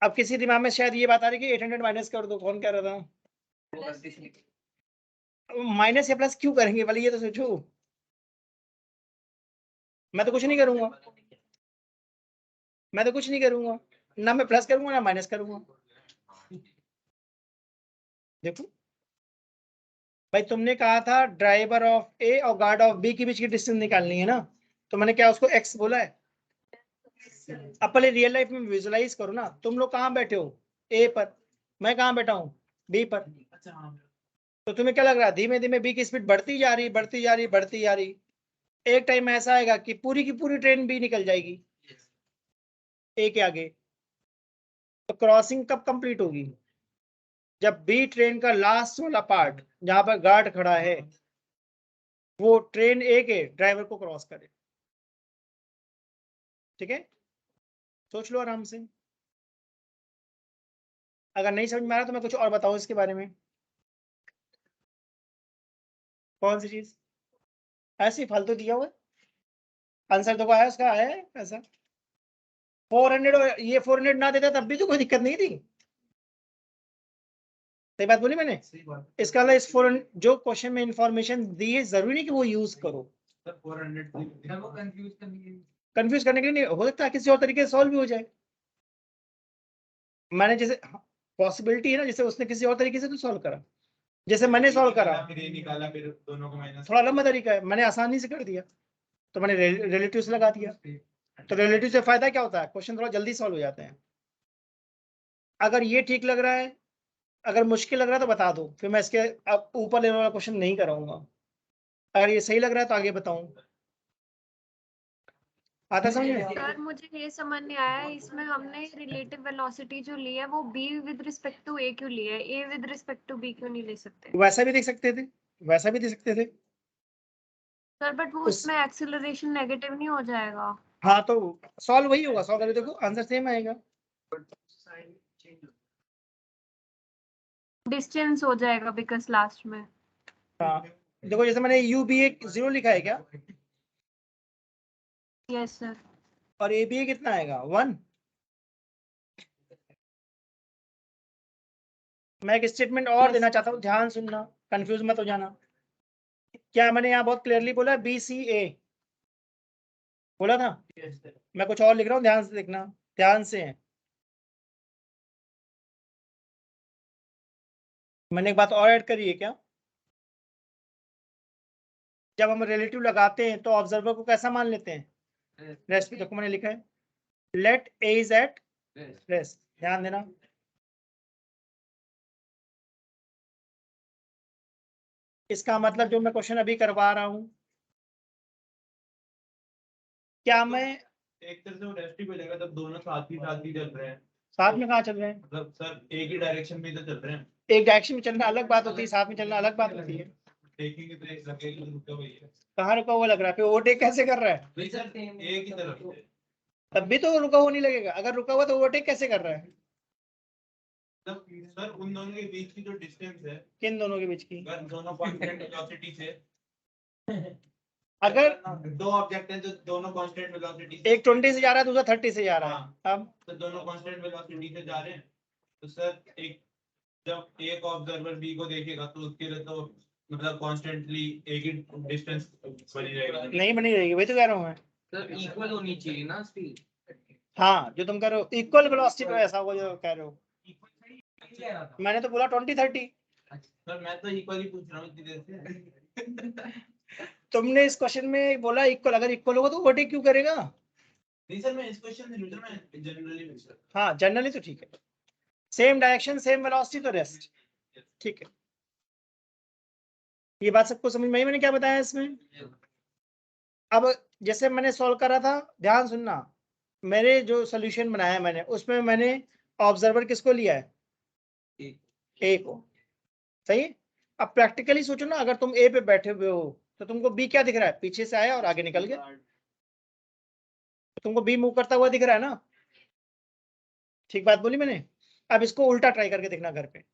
अब किसी दिमाग में शायद ये बात आ रही कि 800 माइनस कर दो, कौन कह रहा था? माइनस या प्लस क्यों करेंगे वाले, ये तो सोचो। मैं तो कुछ नहीं करूंगा, मैं तो कुछ नहीं करूंगा, ना मैं प्लस करूंगा ना माइनस करूंगा। देखो भाई, तुमने कहा था ड्राइवर ऑफ ए और गार्ड ऑफ बी के बीच की डिस्टेंस निकालनी है ना, तो मैंने क्या उसको एक्स बोला है? अब पहले रियल लाइफ में विजुलाइज करो ना, तुम लोग कहाँ बैठे हो? ए पर। मैं कहाँ बैठा हूँ? बी पर। तो तुम्हें क्या लग रहा है? धीमे धीमे बी की स्पीड बढ़ती जा रही, बढ़ती जा रही, बढ़ती जा रही। एक टाइम ऐसा आएगा कि पूरी की पूरी ट्रेन बी निकल जाएगी ए के आगे। तो क्रॉसिंग कब कंप्लीट होगी? जब बी ट्रेन का लास्ट वाला पार्ट जहां पर गार्ड खड़ा है वो ट्रेन ए के ड्राइवर को क्रॉस करे। ठीक है, सोच लो आराम से। अगर नहीं समझ में आ रहा तो मैं कुछ और बताऊं इसके बारे में। कौन सी चीज? ऐसी फालतू दिया हुआ है। आंसर देखो आया, उसका आया है ऐसा 400 और ये 400 ना देता तब भी तो कोई दिक्कत नहीं थी। सही बात बोली मैंने। सही बात इसका मतलब इस 400 जो क्वेश्चन में इंफॉर्मेशन दी है जरूरी नहीं कि वो यूज करो। सर 400 वो कंफ्यूज करने के लिए कंफ्यूज करने के लिए नहीं, हो सकता है किसी और तरीके से सॉल्व भी हो जाए। मैंने जैसे पॉसिबिलिटी है ना, जैसे उसने किसी और तरीके से तो सॉल्व करा, जैसे मैंने सॉल्व करा फिर ये निकाला, फिर दोनों को माइनस। थोड़ा लंबा तरीका है, मैंने आसानी से कर दिया तो मैंने रिलेटिव से लगा दिया। तो रिलेटिव से फायदा क्या होता है, क्वेश्चन थोड़ा जल्दी सॉल्व हो जाते हैं। अगर ये ठीक लग रहा है, अगर मुश्किल लग रहा है तो बता दो, फिर मैं इसके अब ऊपर लेवल वाला क्वेश्चन नहीं कराऊंगा। अगर ये सही लग रहा है तो आगे बताऊं। आता समझ में? सर मुझे ये समझ नहीं आया, इसमें हमने रिलेटिव वेलोसिटी जो ली है वो b with respect to a क्यों ली है, a with respect to b क्यों नहीं ले सकते? वैसा भी देख सकते थे, वैसा भी दे सकते थे। सर बट वो उस उसमें एक्सीलरेशन नेगेटिव नहीं हो जाएगा? हाँ तो सॉल्व वही होगा, सॉल्व करके देखो आंसर सेम आएगा। साइन चेंज डिस्टेंस हो जाएगा बिकॉज लास्ट में। हाँ देखो जैसे मैंने यू बी ए 0 लिखा है क्या, यस सर। और ए बी ए कितना आएगा 1। मैं एक स्टेटमेंट और Yes. देना चाहता हूँ, ध्यान सुनना, कंफ्यूज मत हो जाना। क्या मैंने यहाँ बहुत क्लियरली बोला बी सी ए बोला था? मैं कुछ और लिख रहा हूँ, ध्यान से देखना, ध्यान से। मैंने एक बात और ऐड करी है क्या, जब हम रिलेटिव लगाते हैं तो ऑब्जर्वर को कैसा मान लेते हैं? रेस्ट पे देखो मैंने लिखा है let A is at rest, ध्यान देना। इसका मतलब जो मैं क्वेश्चन अभी करवा रहा हूँ, क्या मैं एक तरह से वो रेस्ट ही मिलेगा जब दोनों साथ ही चल रहे हैं। साथ में कहाँ चल रहे हैं? मतलब सर एक ही डायरेक्शन में तो चल रहे हैं। एक डायरेक्शन में चलना अलग बात होती है, साथ में चलना अलग बात होती है। देखेंगे तो एक लगेगा कि रुका हुआ ही है। कहाँ रुका हुआ लग रहा है, फिर ओवरटेक कैसे कर रहा है? भाई सर एक ही तरफ से। तब भी तो रुका हुआ नहीं लगेगा, अगर रुका हुआ तो ओवरटेक कैसे कर रहा है? मतलब सर उन दोनों के बीच की जो डिस्टेंस है, किन दोनों के बीच की? अगर दोनों कांस्टेंट वेलोसिटी से, अगर दो ऑब्जेक्ट हैं जो दोनों कांस्टेंट वेलोसिटी से, एक 20 से जा रहा है दूसरा 30 से जा रहा है, अब तो दोनों कांस्टेंट वेलोसिटी से जा रहे हैं, तो सर एक जब एक ऑब्जर्वर बी को देखेगा तो उसके लिए तो मतलब कॉन्स्टेंटली एक ही डिस्टेंस बनी रहेगी। नहीं बनी रहेगी, वही तो कह रहा हूँ मैं। सर इक्वल होनी चाहिए ना स्पीड। हाँ जो तुम कह रहे हो इक्वल वेलोसिटी पे ऐसा होगा जो कह रहे हो, मैंने तो बोला 20-30। सर मैं तो इक्वल ही पूछ रहा हूँ इतनी देर से। तुमने इस क्वेश्चन में बोला इक्वल, अगर इक्वल होगा तो ओवरटेक क्यों करेगा? नहीं सर मैं इस क्वेश्चन में नहीं पूछ रहा, मैं जनरली पूछ रहा हूँ। हाँ जनरली तो ठीक है, सेम डायरेक्शन सेम वेलोसिटी तो रेस्ट, ठीक है। ये बात सबको समझ में आई मैंने क्या बताया इसमें? अब जैसे मैंने सॉल्व करा था, ध्यान सुनना, मेरे जो सोल्यूशन बनाया है मैंने उसमें मैंने ऑब्जर्वर किसको लिया है? ए को, सही। अब प्रैक्टिकली सोचो ना, अगर तुम ए पे बैठे हुए हो तो तुमको बी क्या दिख रहा है? पीछे से आया और आगे निकल गया, तो तुमको बी मूव करता हुआ दिख रहा है ना? ठीक बात बोली मैंने। अब इसको उल्टा ट्राई करके देखना घर पे।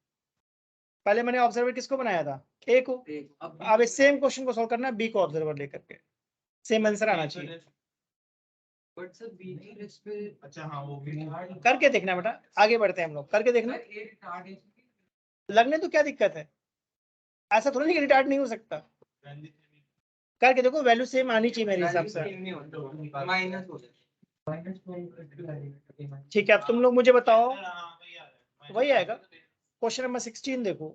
पहले मैंने ऑब्जर्वर किसको बनाया था? ए को। अब इस सेम क्वेश्चन को सॉल्व करना है बी को ऑब्जर्वर लेकर के, सेम आंसर आना चाहिए। बट सर बी की रेस्ट पे अच्छा हाँ वो भी करके देखना बेटा, आगे बढ़ते हैं हम लोग, करके देखना। लगने तो क्या दिक्कत है, ऐसा थोड़ा नहीं कि रिटार्ड नहीं हो सकता, करके देखो, वैल्यू सेम आनी चाहिए मेरे हिसाब से। माइनस हो जाए। ठीक है, अब तुम लोग मुझे बताओ, वही आएगा। क्वेश्चन नंबर 16 देखो,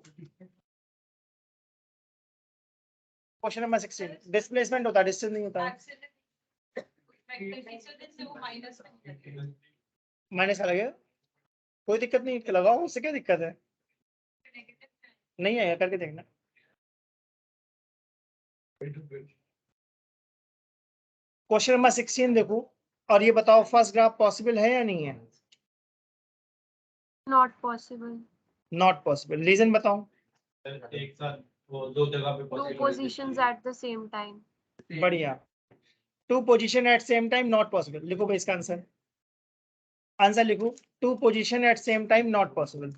क्वेश्चन नंबर 16 डिस्प्लेसमेंट होता है, डिस्टेंस नहीं होता है। माइनस का लगेगा, कोई दिक्कत नहीं, लगाओ, उससे क्या दिक्कत है? नहीं आएगा, करके देखना। क्वेश्चन नंबर 16 देखो और ये बताओ फर्स्ट ग्राफ पॉसिबल है या नहीं है? Not possible. Not possible, reason बताओ। सर एक साथ वो दो जगह पे दो possible पोजीशंस है। At the same time. बढ़िया, 2 position at same time not possible. लिखो भाई इसका आंसर, आंसर लिखो, 2 position at same time not possible.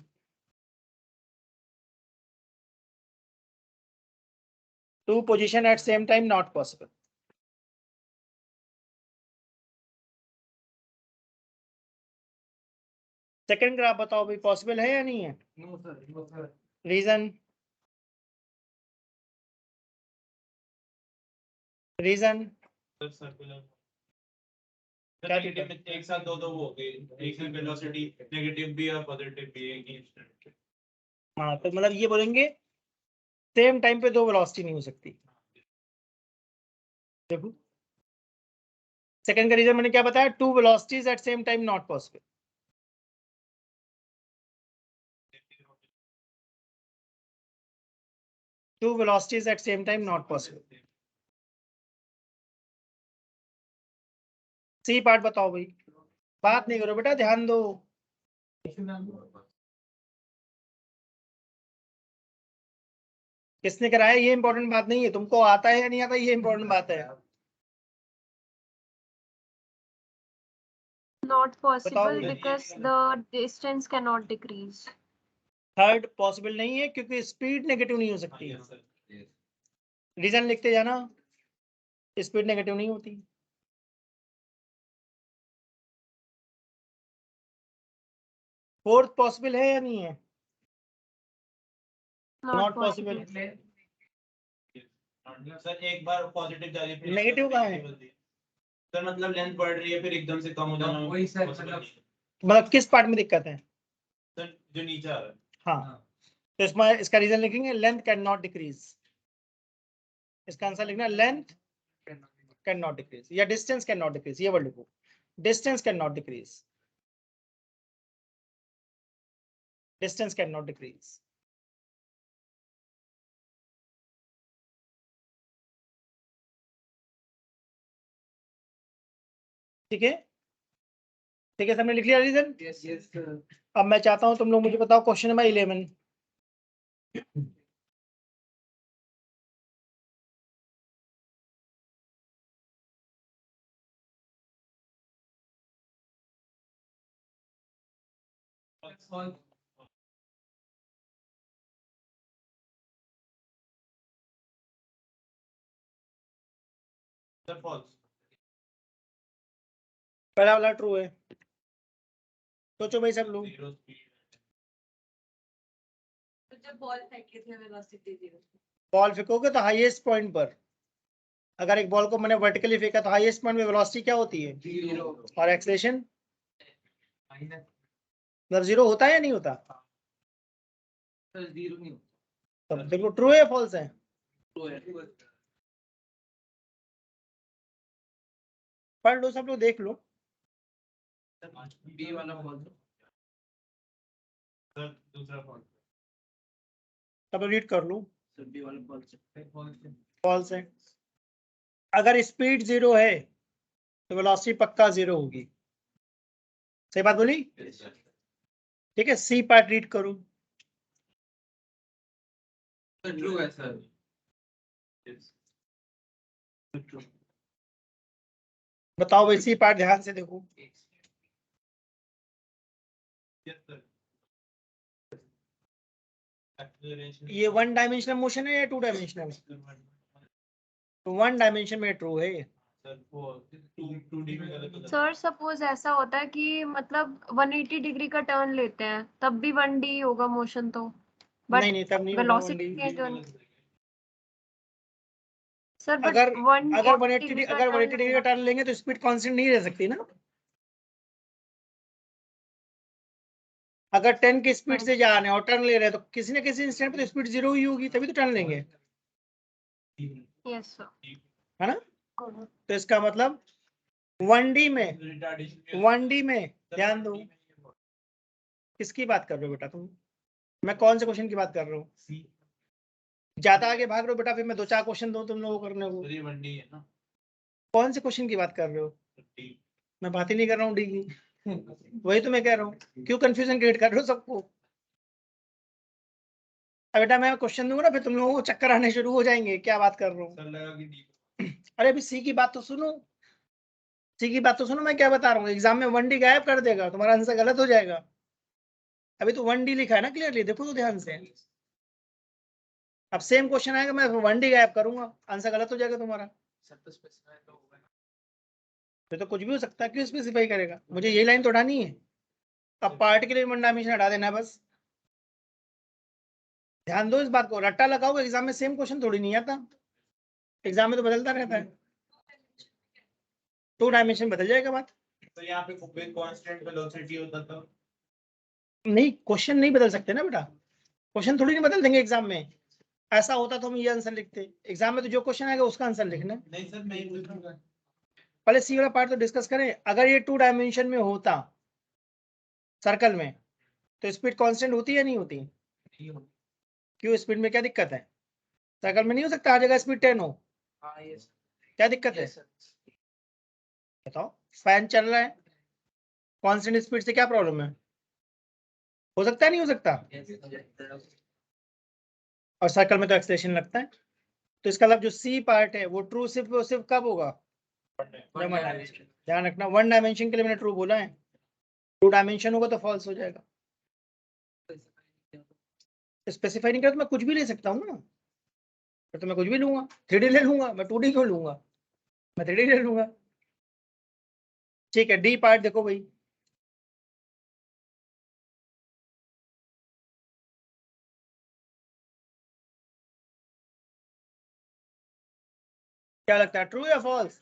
Two position at same time not possible. Second graph बताओ भाई, पॉसिबल है या नहीं है? No sir, no sir. Reason, reason sir circular क्या नेगेटिव में एक साथ दो वो हो गए, एक ही वेलोसिटी नेगेटिव भी और पॉजिटिव भी एक ही इंस्टेंट। हाँ, तो मतलब ये बोलेंगे सेम टाइम पे दो वेलोसिटी नहीं हो सकती। देखो सेकंड का रीजन मैंने क्या बताया, 2 velocities at same time not possible. Two velocities at same time not possible. C part बताओ भाई, बात नहीं करो बेटा, ध्यान दो। किसने कराया ये इंपॉर्टेंट बात नहीं है, तुमको आता है या नहीं आता ये इंपॉर्टेंट बात है। Not possible बताओ। because the distance cannot decrease. Third possible नहीं है क्योंकि स्पीड नेगेटिव नहीं हो सकती। Yes, sir. रीजन लिखते जाना, स्पीड नेगेटिव नहीं होती। फोर्थ पॉसिबल है या नहीं है? Not not possible. Possible. Sir एक बार पॉजिटिव जा रही है फिर Negative कहाँ है? सर मतलब लेंथ बढ़ रही है फिर एकदम से कम हो जाना वही सर, possible मतलब- नहीं है। मतलब किस पार्ट में दिक्कत है? सर जो नीचे आ रहा है हाँ, तो इसमें इसका रीजन लिखेंगे, लेंथ कैन नॉट डिक्रीज। इसका आंसर लिखना, लेंथ कैन नॉट डिक्रीज या डिस्टेंस कैन नॉट डिक्रीज, ये वर्ड लिखो, distance can not decrease, distance can not decrease. ठीक है, ठीक है, सबने लिख लिया रीजन। Yes, yes, sir. अब मैं चाहता हूं तुम लोग मुझे बताओ क्वेश्चन नंबर 11। सर फॉल्स पहला वाला ट्रू है, सोचो भाई सब लोग। जीरो स्पीड तो जब बॉल फेंके थे वेलोसिटी 0 बॉल फेंकोगे तो हाईएस्ट पॉइंट पर, अगर एक बॉल को मैंने वर्टिकली फेंका तो हाईएस्ट पॉइंट में वेलोसिटी क्या होती है? Zero. और एक्सेलरेशन Minus. मतलब जीरो होता है या नहीं होता? सर, zero नहीं होता। तब बिल्कुल ट्रू है, फॉल्स है? True है। पढ़ लो सब लोग, देख लो। B वाला false। सर दूसरा फॉल्स तब रीड कर लो, सर, B वाला false। फॉल्स है। अगर स्पीड जीरो है तो वेलोसिटी पक्का जीरो होगी। सही बात बोली? ठीक है, सी पार्ट रीड करो। सर, true है सर। True। बताओ भाई, सी पार्ट ध्यान से देखो। ये वन डायमेंशनल मोशन है या टू डायमेंशनल? तो वन डायमेंशन में ट्रू है। सर वो 2D में गलत हो जाता सर सपोज ऐसा होता है कि मतलब 180 डिग्री का टर्न लेते हैं तब भी 1D होगा मोशन तो, बट नहीं नहीं, तब नहीं होगा वेलोसिटी 1D। चेंज होनी। सर बट अगर 180 अगर 180 डिग्री का अगर टर्न 180 डिग्री का टर्न लेंगे तो स्पीड कांस्टेंट नहीं रह सकती ना। अगर 10 की स्पीड से जा रहे हैं और टर्न ले रहे हैं तो किसी न किसी इंस्टेंट पे तो स्पीड जीरो ही होगी, तभी तो टर्न लेंगे, यस सर। है ना? तो इसका मतलब 1D में, 1D में ध्यान दो। किसकी बात कर रहे हो बेटा तुम? मैं कौन से क्वेश्चन की बात कर रहा हूँ? ज्यादा आगे भाग रहे हो बेटा, फिर मैं 2-4 क्वेश्चन दूं तुम लोगों को करने को। 1D है ना। कौन से क्वेश्चन की बात कर रहे हो? मैं बात ही नहीं कर रहा हूँ डी की। वही तो मैं कह रहा हूँ, क्यों कंफ्यूजन क्रिएट कर रहे हो सबको। अब बेटा मैं क्वेश्चन दूंगा ना, फिर तुम लोगों को चक्कर आने शुरू हो जाएंगे, क्या बात कर रहा हूँ। सर लगा कि डी। अरे अभी सी की बात तो सुनो, सी की बात तो सुनो, मैं क्या बता रहा हूँ। एग्जाम में 1D गायब कर देगा, तुम्हारा आंसर गलत हो जाएगा। अभी तो 1D लिखा है ना क्लियरली, देखो तो ध्यान से। अब सेम क्वेश्चन आएगा, मैं 1D गायब करूंगा, आंसर गलत हो जाएगा तुम्हारा। सर तो स्पेसिफाई तो होगा ना। फिर तो कुछ भी हो सकता है, क्यों स्पेसिफाई करेगा, मुझे ये लाइन तो उठानी है। अब पार्ट के लिए 1 डायमेंशन हटा देना है बस। ध्यान दो इस बात को, रट्टा लगाओगे एग्जाम में सेम क्वेश्चन थोड़ी नहीं आता, एग्जाम में तो बदलता रहता है। 2 डायमेंशन बदल जाएगा बात। तो यहाँ पे कांस्टेंट वेलोसिटी होता था। नहीं, क्वेश्चन नहीं बदल सकते ना बेटा, क्वेश्चन थोड़ी नहीं बदल देंगे एग्जाम में। ऐसा होता तो हम ये आंसर लिखते, एग्जाम में तो जो क्वेश्चन आएगा उसका आंसर लिखना है। नहीं सर मैं ये पूछ रहा हूँ। पहले सी वाला पार्ट तो डिस्कस करें। अगर ये 2 डायमेंशन में होता सर्कल में, तो स्पीड कांस्टेंट होती या नहीं होती। क्यों, स्पीड में क्या दिक्कत है, सर्कल में नहीं हो सकता हर जगह स्पीड 10 हो, हाँ ये सर। क्या दिक्कत है ये सर। बताओ। फैन चल रहा है, कांस्टेंट स्पीड से क्या प्रॉब्लम है, हो सकता है नहीं हो सकता। और सर्कल में तो एक्सेलरेशन लगता है। तो इसका मतलब जो सी पार्ट है वो ट्रू सिर्फ कब होगा, जब 1 डायमेंशन। ध्यान रखना 1 डायमेंशन के लिए मैंने ट्रू बोला है, 2 डायमेंशन होगा तो फॉल्स हो जाएगा। स्पेसिफाई नहीं किया तो मैं कुछ भी ले सकता हूँ ना, फिर तो मैं कुछ भी लूंगा, 3D ले लूंगा, मैं 2D क्यों लूंगा, मैं 3D ले लूंगा। ठीक है, डी पार्ट देखो भाई, क्या लगता है ट्रू या फॉल्स।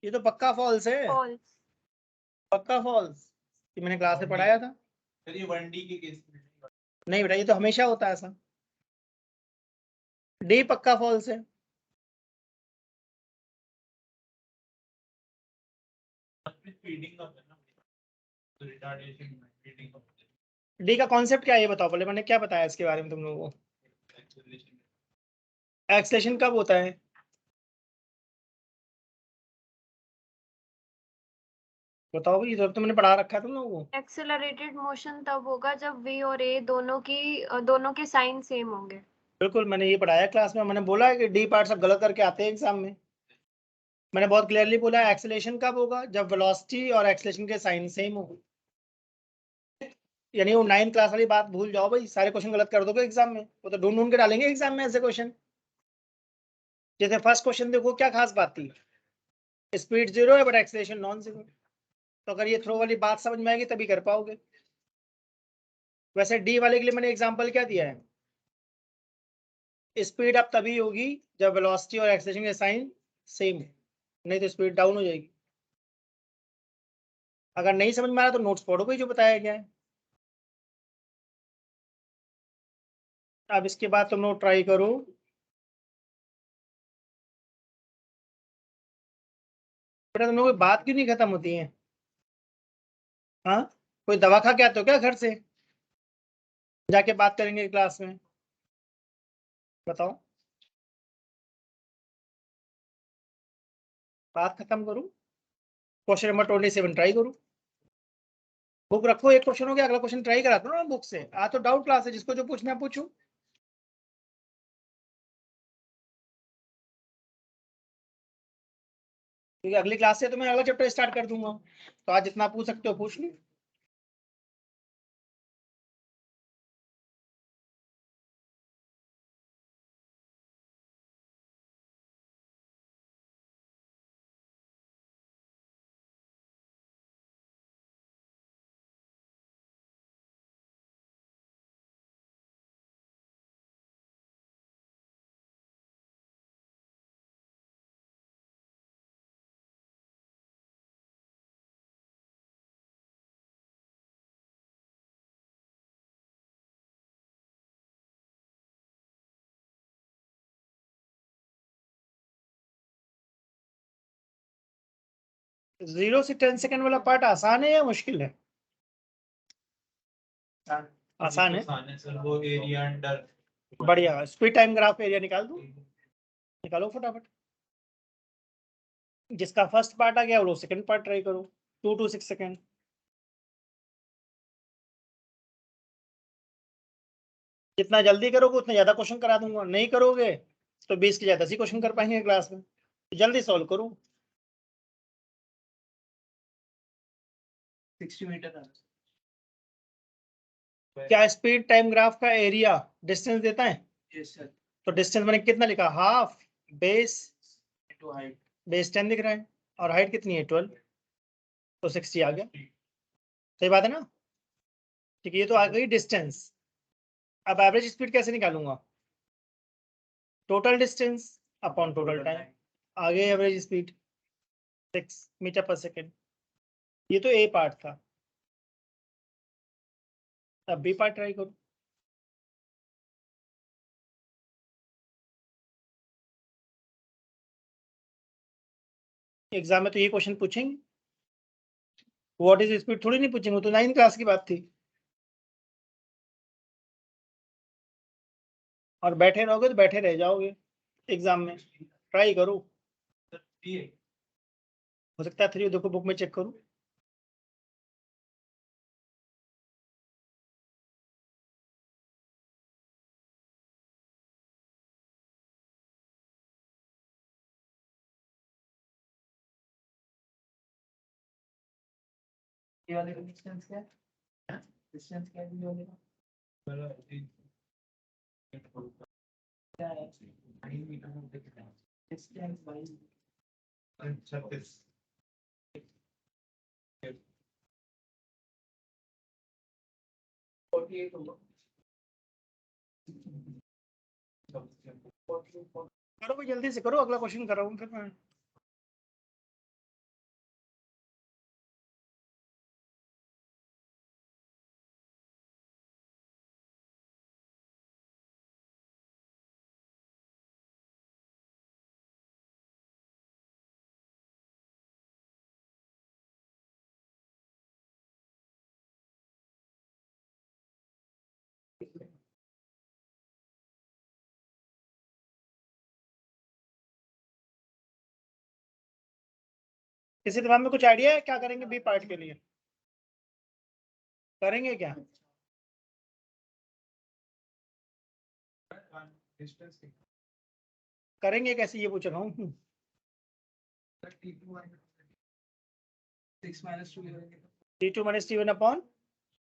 ये तो पक्का फॉल्स है, फॉल्स। पक्का फॉल्स, ये मैंने क्लास में पढ़ाया था। सर ये 1D के केस में नहीं बेटा, ये तो हमेशा होता है ऐसा, डी पक्का फॉल्स है। फीडिंग का है ना, तो रिटार्डेशन फीडिंग का डी का कॉन्सेप्ट क्या है ये बताओ पहले, मैंने क्या बताया इसके बारे में तुम लोगों को। एक्सेलरेशन। एक्सलेशन कब होता है, बताओ भाई, तो मैंने पढ़ा रखा है तुम लोगों को। एक्सेलरेटेड मोशन तब होगा जब v और a दोनों के साइन सेम होंगे। बिल्कुल, मैंने ये पढ़ाया क्लास में, मैंने बोला है कि डी पार्ट सब गलत करके आते हैं एग्जाम में। मैंने बहुत क्लियरली बोला है एक्सेलेरेशन कब होगा, जब वेलोसिटी और एक्सेलेरेशन के साइन सेम हो। यानी वो 9 क्लास वाली बात भूल जाओ भाई, सारे क्वेश्चन गलत कर दोगे एग्जाम में, वो तो ढूंढ ढूंढ के डालेंगे एग्जाम में ऐसे क्वेश्चन। जैसे फर्स्ट क्वेश्चन देखो, क्या खास बात थी, स्पीड 0 है बट एक्सेलेरेशन नॉन 0। तो अगर ये थ्रो वाली बात समझ में आएगी तभी कर पाओगे। वैसे डी वाले के लिए मैंने एग्जांपल क्या दिया है, स्पीड अब तभी होगी जब वेलोसिटी और एक्सेलरेशन के साइन सेम है, नहीं तो स्पीड डाउन हो जाएगी। अगर नहीं समझ में आ रहा तो नोट्स पढ़ो भाई जो बताया गया है। अब इसके बाद तुम लोग ट्राई करो, बेटा तुम लोग की बात क्यों नहीं खत्म होती है। हाँ, कोई दवा खा के आते हो क्या घर से, जाके बात करेंगे क्लास में, बताओ। बात खत्म करूं, क्वेश्चन नंबर 27 ट्राई करूं। बुक रखो, एक क्वेश्चन हो गया, अगला क्वेश्चन ट्राई कराता हूँ ना बुक से। आज तो डाउट क्लास है, जिसको जो पूछना है पूछूं। क्योंकि अगली क्लास से तो मैं अगला चैप्टर स्टार्ट कर दूंगा, तो आज जितना पूछ सकते हो पूछ लो। जीरो से 10 सेकंड वाला पार्ट आसान है या मुश्किल है, आसान है। सर वो एरिया अंडर। बढ़िया, स्पीड टाइम ग्राफ एरिया निकाल दो, निकालो फटाफट। जिसका फर्स्ट पार्ट आ गया वो सेकंड पार्ट ट्राई करो। 2 to 6 सेकेंड। जितना जल्दी करोगे उतना ज्यादा क्वेश्चन करा दूंगा, नहीं करोगे तो 20 के ज्यादा 10 क्वेश्चन कर पाएंगे क्लास में। तो जल्दी सॉल्व करो। 60 मीटर क्या स्पीड टाइम ग्राफ का एरिया डिस्टेंस देता है? यस सर तो डिस्टेंस मैंने कितना लिखा, half base, to height base 10 दिख रहा है और हाइट कितनी है 12, तो 60 आ गया। सही बात है ना? ठीक है, ये तो आ गई डिस्टेंस। अब एवरेज स्पीड कैसे निकालूंगा? Total distance upon total time. आगे एवरेज स्पीड 6 मीटर पर सेकेंड। ये तो ए पार्ट था, अब बी पार्ट ट्राई करो। एग्जाम में तो ये क्वेश्चन पूछेंगे, व्हाट इज स्पीड थोड़ी नहीं पूछेंगे, वो तो 9th क्लास की बात थी। और बैठे रहोगे तो बैठे रह जाओगे एग्जाम में। ट्राई करो, हो सकता है 3, देखो बुक में चेक करो। ये वाले का डिस्टेंस क्या है? डिस्टेंस क्या है ये वाले का? क्या है? 9 मीटर में कितना है? डिस्टेंस बाई 36 48 होगा। करो भाई, जल्दी से करो, अगला क्वेश्चन कर रहा हूँ फिर मैं। किसी दिमाग में कुछ आइडिया है क्या करेंगे बी पार्ट के लिए? करेंगे क्या? डिस्टेंस करेंगे कैसे ये पूछ रहा हूँ। T2 6 minus 2 करेंगे तो D2 minus T1 upon,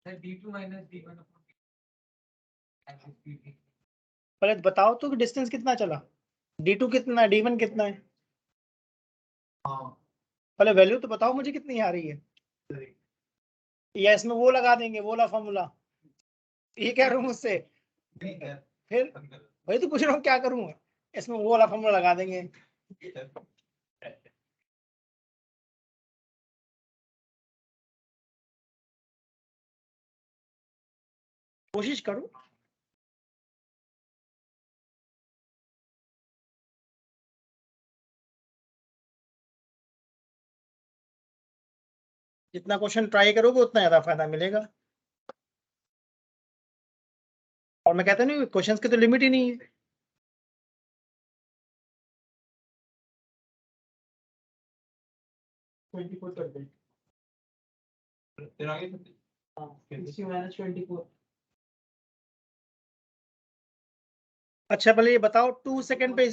sir D2 minus D1 upon D2 पहले बताओ तो डिस्टेंस कितना चला, D2 कितना है, D1 कितना है, हाँ पहले वैल्यू तो बताओ मुझे कितनी आ रही है। या इसमें वो लगा देंगे, वो वाला फॉर्मूला, ये कह रहा हूँ मुझसे। फिर वही तो पूछ रहा हूँ क्या करूँ, इसमें वो वाला फॉर्मूला लगा देंगे। कोशिश करो। जितना क्वेश्चन ट्राई करोगे उतना ज्यादा फायदा मिलेगा। और मैं कहता नहीं क्वेश्चंस की तो लिमिट ही नहीं है। तेरा आगे 60 minus 24 अच्छा पहले ये बताओ 2 सेकंड पे,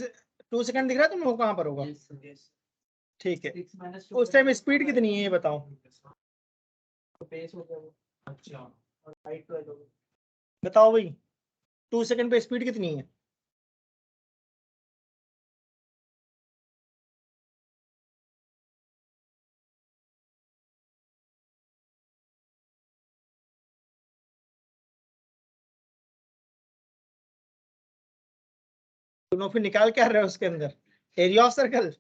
2 सेकंड दिख रहा है तुमको कहाँ पर होगा? yes sir yes ठीक है, 6 minus 2 उस टाइम स्पीड कितनी है ये बताओ। पेस हो जाएगा अच्छा और हाइट 12 होगा बताओ भाई 2 सेकंड पे स्पीड कितनी है? दोनों फिर निकाल क्या रहे हो उसके अंदर, area of circle.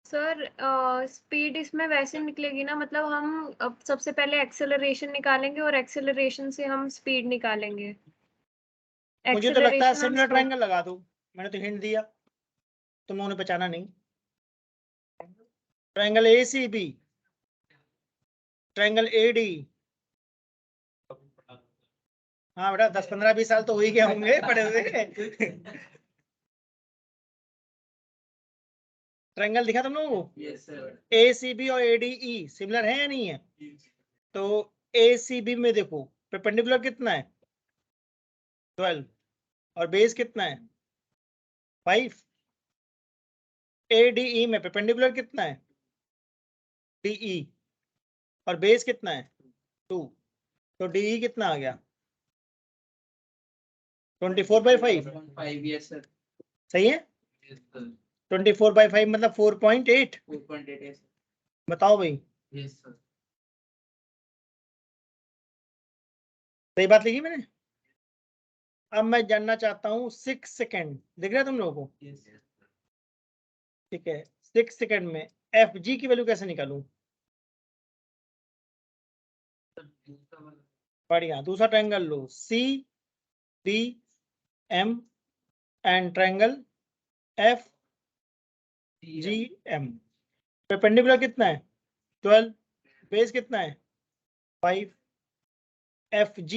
Sir speed इसमें वैसे निकलेगी ना, मतलब हम अब सबसे पहले एक्सेलरेशन निकालेंगे और एक्सेलरेशन से हम स्पीड निकालेंगे। मुझे तो लगता है एक्सेलरेशन हम सिमिलर ट्रायंगल लगा दो, मैंने तो हिंट दिया, तुम लोगों ने पहचाना नहीं। Triangle ACB, triangle AD। हाँ बेटा 10-15-20 साल तो हो ही गए होंगे पढ़े हुए। ट्रायंगल दिखा तुम लोगों को? Yes sir. ACB और ADE सिमिलर है या नहीं है? तो ACB में देखो परपेंडिकुलर कितना है 12 और बेस कितना है 5। ADE में परपेंडिकुलर कितना है DE और बेस कितना है 2। तो DE कितना आ गया 24/5। 5 यस सर। सही है? Yes sir. 24/5 मतलब 4.8। 4.8 यस बताओ भाई यस सर। सही बात लिखी मैंने? अब मैं जानना चाहता हूँ 6 सेकंड दिख रहा है तुम लोगों को? यस ठीक है 6 सेकंड में FG की वैल्यू कैसे निकालूं? बढ़िया, दूसरा triangle low CDM and triangle FGM। Perpendicular कितना है 12, बेस कितना है 5। FG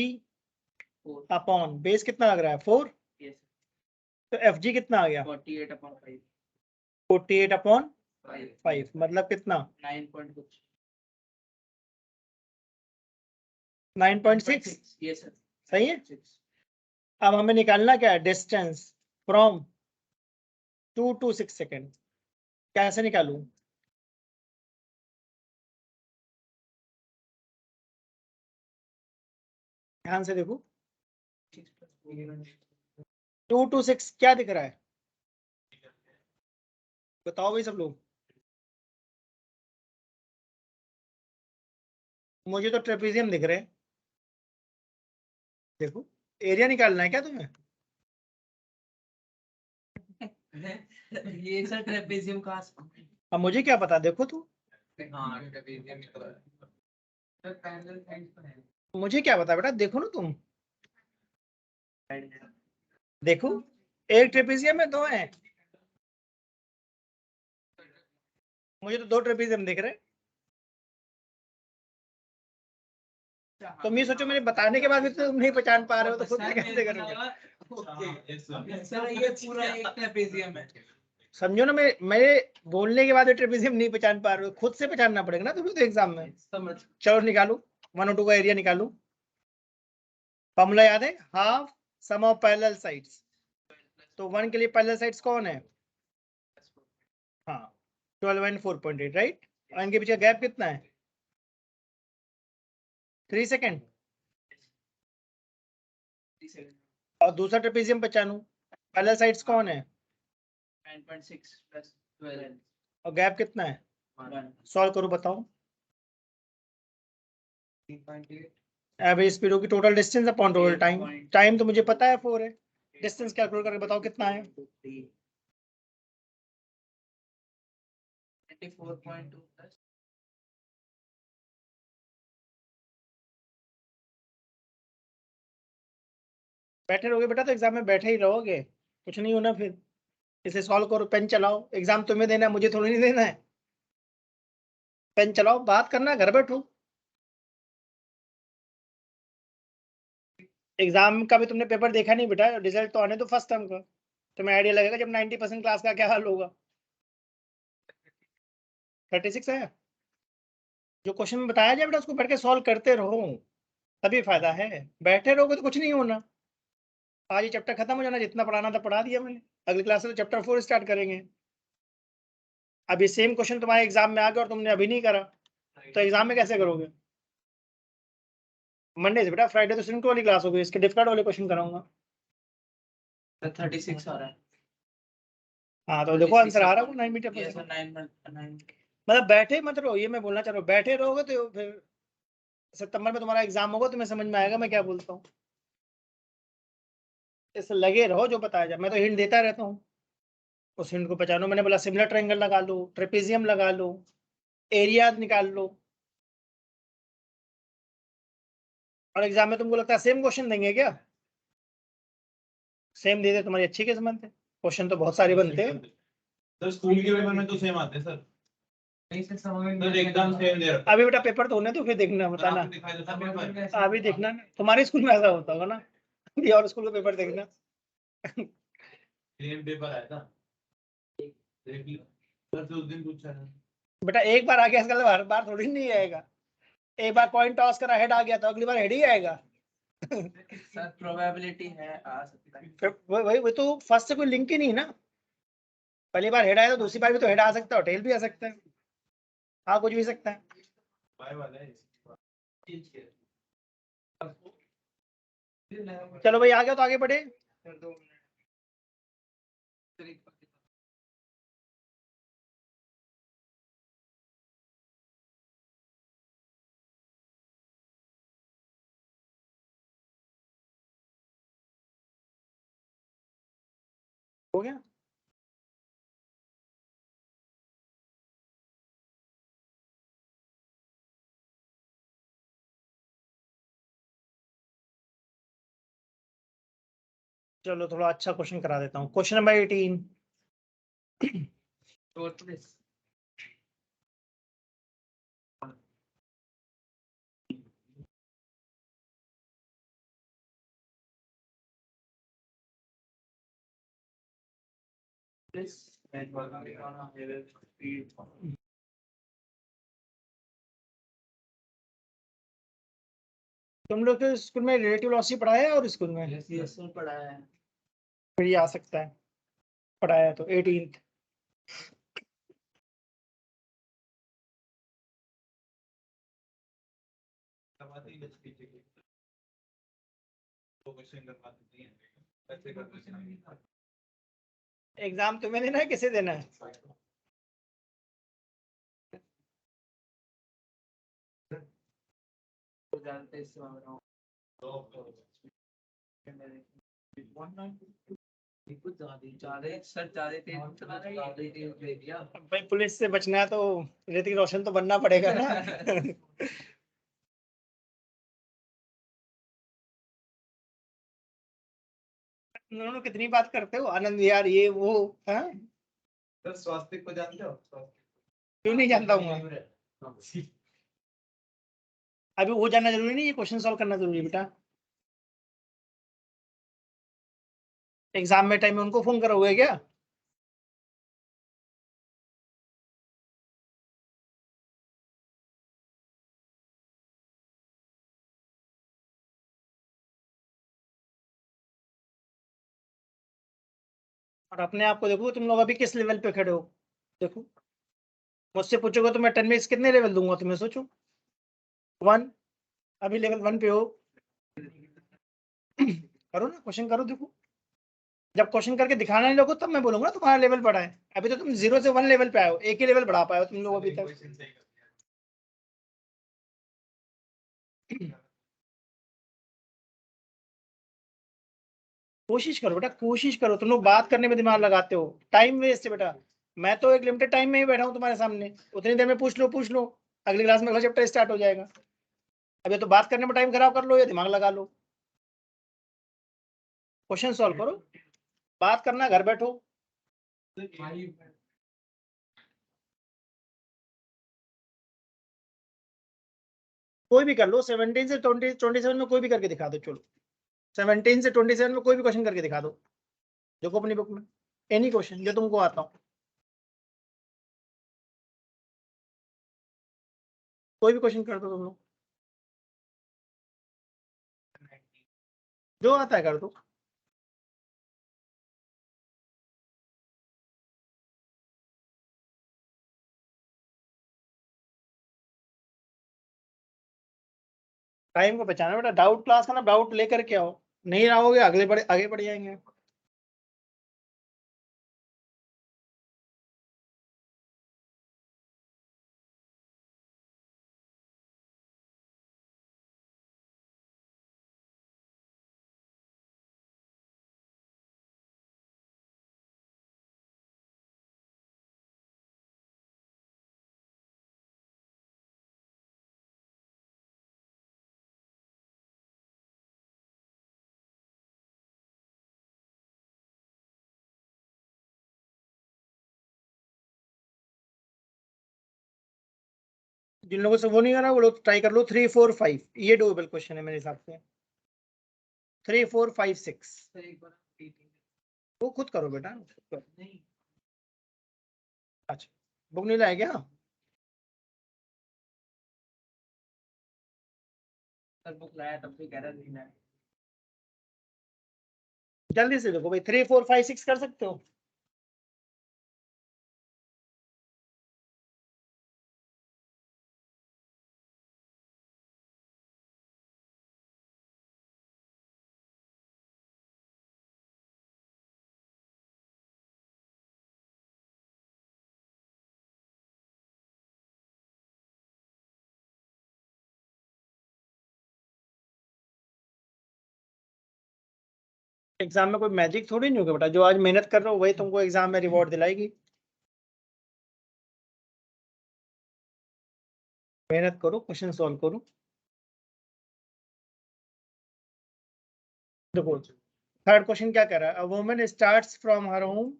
अपॉन बेस कितना लग रहा है 4, यस तो FG कितना आ गया 48/5 48/5 मतलब कितना 9 point कुछ 9.6। Yes sir. सही है? अब हमें निकालना क्या है डिस्टेंस फ्रॉम 2 to 6 सेकेंड। कैसे निकालूं? ध्यान से देखो 2 to 6 क्या दिख रहा है बताओ भाई सब लोग। मुझे तो ट्रेपेजियम दिख रहे हैं। देखो एरिया निकालना है क्या तुम्हें? ये सर ट्रेपेजियम का अब मुझे क्या पता, देखो तू। हाँ ट्रेपेजियम निकला है सर। पैरेलल साइड्स पर है। मुझे क्या पता बेटा, देखो ना तुम। देखो एक ट्रेपेजियम में 2 है, मुझे तो 2 ट्रेपेजियम दिख रहे हैं। तुम ये सोचो मेरे बताने के बाद भी तुम नहीं पहचान पा रहे हो तो खुद से कैसे करोगे? सर ये पूरा एक ट्रेपेजियम है। समझो ना, मेरे बोलने के बाद ट्रेपेजियम नहीं पहचान पा रहे हो, खुद से पहचानना पड़ेगा ना तुम्हें तो एग्जाम में। समझ। चलो निकालो 1 और 2 का एरिया निकालो। फॉर्मूला याद है half sum of parallel sides. तो 1 के लिए पैरेलल साइड्स कौन है? हाँ 12 एंड 4.8 राइट। और इनके पीछे गैप कितना है 3 सेकेंड। और दूसरा ट्रेपेजियम पहचानू, पैरेलल साइड्स कौन है 9.6 प्लस 12 और गैप कितना है? 1 सॉल्व करो बताओ। 3.8 एवरेज स्पीड होगी total distance upon total time. Time तो मुझे पता है 4 है, डिस्टेंस कैलकुलेट करके बताओ कितना है। 24.2 प्लस बैठे रहोगे बेटा तो एग्जाम में बैठे ही रहोगे, कुछ नहीं होना फिर। इसे सॉल्व करो, पेन चलाओ, एग्जाम तुम्हें देना है मुझे थोड़ी नहीं देना है। पेन चलाओ, बात करना है, घर बैठो। एग्जाम का भी तुमने पेपर देखा नहीं बेटा, रिजल्ट तो आने दो फर्स्ट टर्म का, तुम्हें आइडिया लगेगा जब 90% क्लास का क्या हाल होगा। 36 है, जो क्वेश्चन में बताया जाए बेटा उसको बैठ के सॉल्व करते रहो, तभी फायदा है। बैठे रहोगे तो कुछ नहीं होना। आज ये चैप्टर खत्म हो जाना, जितना पढ़ाना था पढ़ा दिया मैंने, अगली क्लास से तो चैप्टर 4 स्टार्ट करेंगे। अभी सेम क्वेश्चन तुम्हारे एग्जाम में आ गया और तुमने अभी नहीं करा तो एग्जाम में कैसे करोगे? मंडे से बेटा, फ्राइडे तो सिंपल वाली क्लास होगी, इसके डिफिकल्ट वाले क्वेश्चन कराऊंगा। 36 आ रहा है। हाँ तो देखो आंसर आ रहा है वो 9 मीटर ये पर सर 9 मतलब बैठे मत रहो, ये मैं बोलना चाह रहा हूँ। बैठे रहोगे तो फिर सितंबर में तुम्हारा एग्जाम होगा, तुम्हें समझ में आएगा मैं क्या बोलता हूँ। इससे लगे रहो जो बताया जाए, मैं तो हिंट देता रहता हूँ, उस हिंट को पहचानो। मैंने बोला सिमिलर ट्रायंगल लगा लो, ट्रेपेजियम लगा लो, एरिया निकाल लो। और एग्जाम में तुमको लगता है सेम क्वेश्चन देंगे क्या? सेम दे दे तुम्हारी अच्छी किस्मत है, क्वेश्चन तो बहुत सारे बनते हैं। सर स्कूल के पेपर में तो सेम आते हैं सर। नहीं सर समझ में सर एकदम सेम दे रखा अभी बेटा पेपर तो होने तो फिर देखना, बताना। है। दिखाई देता पेपर अभी देखना, तुम्हारे स्कूल में ऐसा होता होगा ना, अभी और स्कूल का पेपर देखना। सेम पेपर आया था, देख लो। सर उस दिन पूछा है। बेटा एक बार आ गया इसका मतलब हर बार थोड़ी नहीं आएगा। एक बार कॉइन टॉस करा हेड आ गया तो अगली बार हेड ही आएगा। सर प्रोबेबिलिटी है आ सकता है। फिर वही तो फर्स्ट से कोई लिंक ही नहीं ना। पहली बार हेड आया तो दूसरी बार भी तो हेड आ सकता है, टेल भी आ सकता है। हाँ कुछ भी सकता है। बाय वाला है। चलो भाई आ गया तो आगे बढ़े। हो गया। चलो थोड़ा अच्छा क्वेश्चन करा देता हूँ। Question number 18। तुम लोग के स्कूल में रिलेटिव वेलोसिटी पढ़ाया है और स्कूल में इसमें पढ़ा है। फिर ये आ सकता है पढ़ाया तो 18th। करवाते ही बच्चे टीचर को। तो क्वेश्चन करवा देती हैं। ऐसे करते हैं। एग्जाम तुम्हें देना है किसे देना है? तो जानते इससे मांग रहा हूँ। कुछ ज्यादा सर ज्यादा तेज चला रहा है, ज्यादा ही तेज दे दिया। अब भाई पुलिस से बचना है तो ऋतिक रोशन तो बनना पड़ेगा ना। दोनों कितनी बात करते हो आनंद यार ये वो। हाँ सर स्वास्थ्य को जानते हो? क्यों नहीं जानता हूँ मैं? अभी वो जानना जरूरी नहीं, ये क्वेश्चन सॉल्व करना जरूरी है बेटा। एग्जाम में टाइम में उनको फोन करोगे क्या? और अपने आप को देखो तुम लोग अभी किस लेवल पे खड़े हो। देखो मुझसे पूछोगे तो मैं 10 में कितने लेवल दूंगा तुम्हें, सोचो। 1। अभी लेवल 1 पे हो। करो ना क्वेश्चन करो, देखो जब क्वेश्चन करके दिखाना नहीं लोगों तब मैं बोलूंगा तुम्हारा लेवल बढ़ा है। अभी तो तुम 0 से 1 लेवल पे आए हो, एक ही लेवल बढ़ा पाए हो तुम लोग अभी तक। कोशिश करो बेटा, कोशिश करो। तुम लोग बात करने में दिमाग लगाते हो, टाइम वेस्ट है बेटा। मैं तो एक लिमिटेड टाइम में ही बैठा हूँ तुम्हारे सामने, उतनी देर में पूछ लो। अगली क्लास में अगला चैप्टर स्टार्ट हो जाएगा। अभी तो बात करने में टाइम खराब कर लो या दिमाग लगा लो। क्वेश्चन सॉल्व करो, बात करना घर बैठो। कोई भी कर लो, 17 से 27 में कोई भी करके दिखा दो। चलो 17 से 27 में कोई भी क्वेश्चन करके दिखा दो, देखो अपनी बुक में एनी क्वेश्चन जो तुमको आता हो, कोई भी क्वेश्चन कर दो तुम लोग, जो आता है कर दो। टाइम को बचाना बेटा, डाउट क्लास का ना डाउट लेकर के आओ, नहीं आओगे आगे बढ़ जाएंगे। जिन लोगों से वो नहीं करा वो लोग ट्राई कर लो 3 4 5, ये डोएबल क्वेश्चन है मेरे हिसाब से। 3 4 5 6 सर एक बार वो खुद करो बेटा। नहीं अच्छा बुक नहीं लाए क्या? सर बुक लाया तब भी कह रहा नहीं लाया। जल्दी से देखो भाई, 3 4 5 6 कर सकते हो? एग्जाम में कोई मैजिक थोड़ी नहीं होगा बेटा, जो आज मेहनत कर रहे हो वही तुमको एग्जाम में रिवॉर्ड दिलाएगी। मेहनत करो, क्वेश्चन सॉल्व करो। देखो थर्ड क्वेश्चन क्या कह रहा है, a woman starts from her home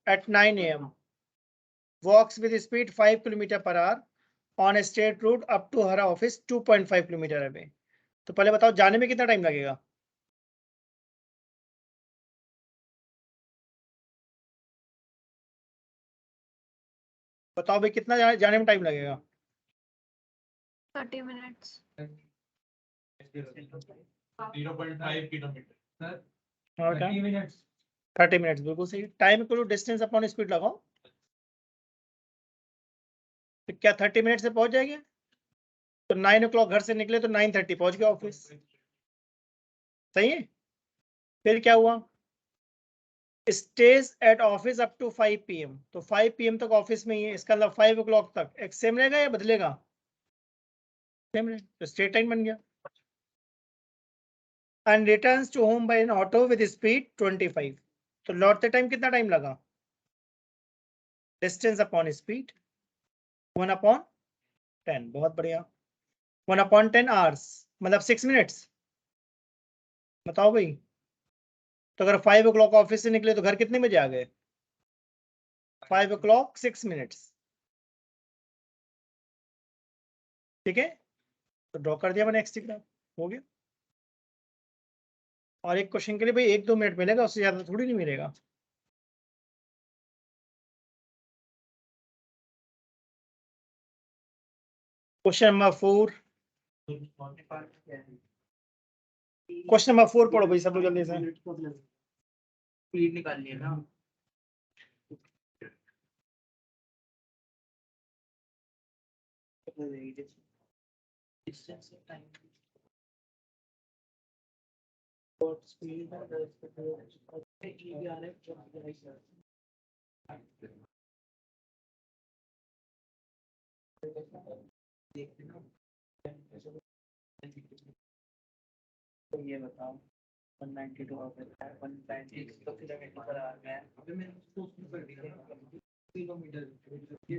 at 9 AM, walks with speed 5 km/h on a straight route up to her office 2.5 km away. तो पहले बताओ जाने में कितना टाइम लगेगा? बताओ भाई कितना जाने में टाइम लगेगा? 30 minutes. 0.5 किलोमीटर। और 30 मिनट्स बिल्कुल सही। Time equal to distance upon speed लगाओ, तो क्या 30 मिनट से पहुंच जाएंगे? तो 9 o'clock घर से निकले तो 9:30 पहुंच गए ऑफिस। सही है। फिर क्या हुआ, stays at office up to 5 PM, तो 5 PM तक ऑफिस में ही है, इसका मतलब 5 o'clock तक एक सेम रहेगा या बदलेगा? सेम रहेगा, तो स्ट्रेट टाइम बन गया। And returns to home by an auto with speed 25, तो लौटते टाइम कितना टाइम लगा? Distance upon speed 1/10। बहुत बढ़िया। 1/10 आवर्स मतलब 6 मिनट्स। बताओ भाई, तो अगर 5 o'clock ऑफिस से निकले तो घर कितने बजे आ गए? 5 o'clock 6 मिनट्स। ठीक है, तो ड्रॉ कर दिया मैंने एक्स ग्राफ, हो गया। और एक क्वेश्चन के लिए भाई 1-2 मिनट मिलेगा, उससे ज्यादा थोड़ी नहीं मिलेगा। क्वेश्चन नंबर 4, क्वेश्चन नंबर 4 पढ़ो भाई सब लोग जल्दी से। स्पीड निकालनी है ना। डिस्टेंस टाइम और स्पीड तो ये बताओ 192 किलोमीटर पर आ गया। अभी मैंने उसको उसमें कर दिया किलोमीटर, ये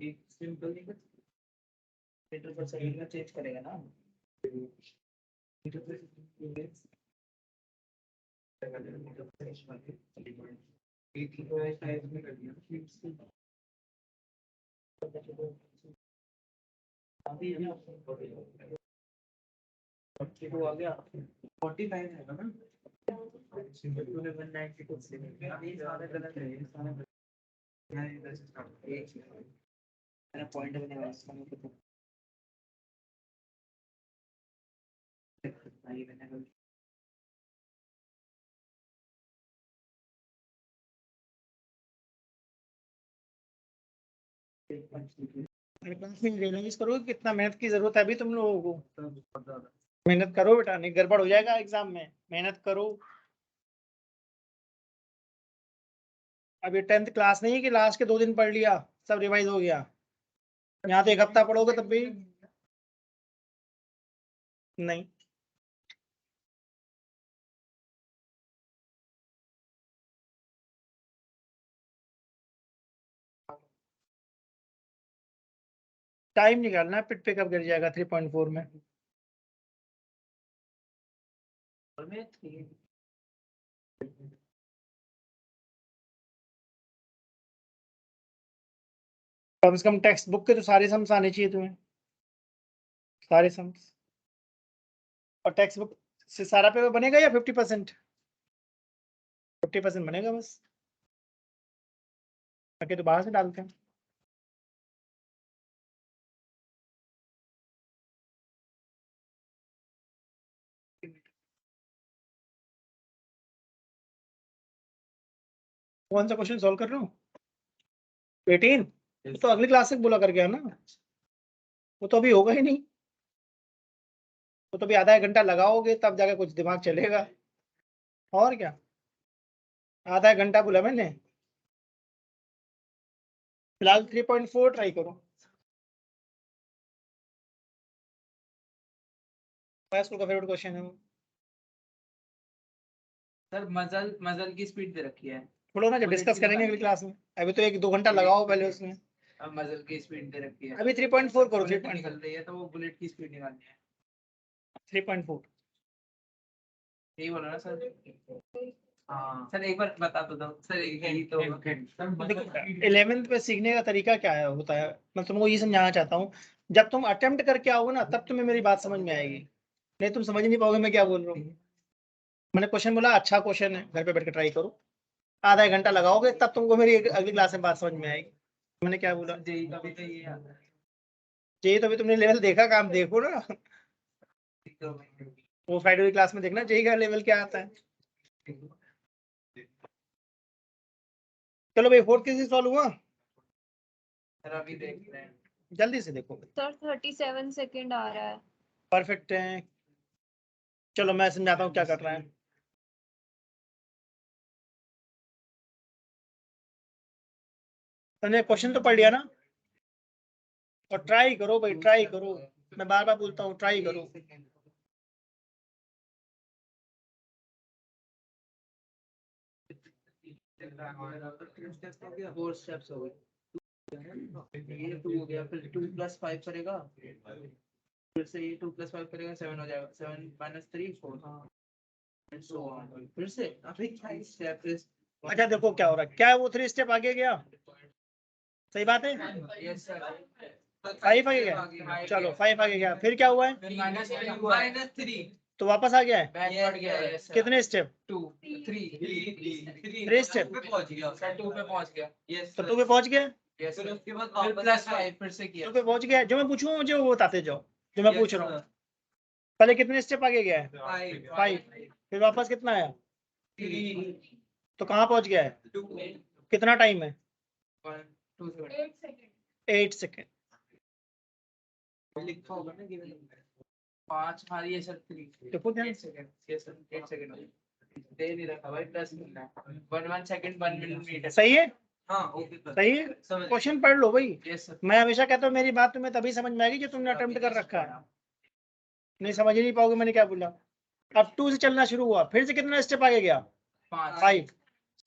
एक सिंपल नहीं मीटर पर सेकंड में चेंज करेगा ना। मीटर पर एक ही साइज में कर दिया। अभी तो आ गया 45 है ना। तूने 192 से अभी सारे गलत है, सारे मैं इधर से स्टार्ट एक मैंने पॉइंट बनाया इसका मतलब नहीं मैंने रियलाइज करो कि कितना मेहनत की जरूरत है अभी तुम लोगों को। मेहनत करो बेटा, नहीं गड़बड़ हो जाएगा एग्जाम में, मेहनत करो। अभी 10th क्लास नहीं है कि लास्ट के 2 दिन पढ़ लिया सब रिवाइज हो गया। यहाँ तो 1 हफ्ता पढ़ोगे तब भी नहीं। टाइम निकालना है, पिट पे कब गिर जाएगा 3.4 में। कम से कम टेक्स्ट बुक के तो सारे सम्स आने चाहिए तुम्हें, सारे सम्स। और टेक्स्ट बुक से सारा पेपर बनेगा या 50%? 50% बनेगा बस, बाकी तो बाहर से डालते हैं। कौन सा क्वेश्चन सॉल्व कर रहा हूँ? 18 तो अगली क्लास से बोला कर गया ना, वो तो अभी होगा ही नहीं। वो तो अभी आधा एक घंटा लगाओगे तब जाके कुछ दिमाग चलेगा, और क्या। आधा एक घंटा बोला मैंने। फिलहाल 3.4 ट्राई करो। स्कूल का फेवरेट क्वेश्चन है वो। सर मजल की स्पीड दे रखी है। बोलो ना, जब बुलेट डिस्कस की करेंगे अगली क्लास में। अभी तो 1-2 घंटा लगाओ पहले उसमें। अब मजल की स्पीड दे रखी है। अभी 3.4 करो। बुलेट 3.4 निकल रही है तो वो बुलेट की स्पीड निकालनी है। 3.4 यही बोला ना सर? हाँ सर, एक बार बता तो दो सर, यही तो। देखो 11th पे सीखने का तरीका क्या है होता है, मैं तुमको ये समझाना चाहता हूँ। जब तुम अटेम्प्ट करके आओगे ना तब तुम्हें मेरी बात समझ में आएगी, नहीं तुम समझ नहीं पाओगे मैं क्या बोल रहा हूँ। मैंने क्वेश्चन बोला अच्छा क्वेश्चन है, घर पे बैठ के ट्राई करो। आधा एक घंटा लगाओगे तब तुमको मेरी अगली क्लास में बात समझ में आएगी। मैंने क्या बोला? जेई का भी तो ये आता है। ये तो अभी तुमने लेवल देखा, काम देखो ना। तो वो फ्राइडे की क्लास में देखना जेई का लेवल क्या आता है। चलो भाई, 4th कैसे सॉल्व हुआ? सर अभी देख रहे हैं। जल्दी से देखो। सर 37 सेकंड आ रहा है। परफेक्ट है। चलो मैं समझाता हूँ क्या कर रहा है। मैंने क्वेश्चन तो पढ़ लिया ना, और ट्राई करो भाई, ट्राई करो। मैं बार बार बोलता हूँ ट्राई करो। फोर स्टेप्स हो गए। ये 2 हो गया, फिर 2 + 5 करेगा, फिर से ये 2 + 5 करेगा, 7 हो जाएगा। 7 - 3 4 एंड सो ऑन। फिर से अभी स्टेप इज। अच्छा देखो क्या हो रहा है, क्या है वो 3 स्टेप आगे गया? सही बात है। Yes sir. 5 आगे गया, चलो 5 आगे गया, फिर क्या हुआ है? -3 तो वापस आ गया है। बैकवर्ड गया है। Yes sir. कितने स्टेप? 2 3 3 स्टेप। पे पहुंच गया सर। 2 पे पहुंच गया। यस तो 2 पे पहुंच गया, यस। फिर उसके बाद वापस +5 फिर से किया। 2 पे पहुंच गया। जो मैं पूछूं मुझे वो बताते जाओ, जो मैं पूछ रहा हूँ। पहले कितने स्टेप आगे गया है? 5। फिर वापस कितना आया? 3 तो कहाँ पहुंच गया है? 2 कितना टाइम है? 1 2 7 8 सेकंड 8 सेकेंड। लिखा होगा ना गिवन। 5 हारी है सर। 3 देखो ध्यान 8 सेकंड। यस सर 8 सेकंड दे नहीं रखा भाई, प्लस मिलना है। 1 सेकंड 1 मिनट। सही है, हाँ ओके सर। सही है। क्वेश्चन पढ़ लो भाई। Yes sir. मैं हमेशा कहता हूँ मेरी बात तुम्हें तभी समझ में आएगी जो तुमने अटेम्प्ट कर रखा है। नहीं समझ ही नहीं पाओगे मैंने क्या बोला। अब 2 से चलना शुरू हुआ, फिर से कितना स्टेप आगे गया? 5।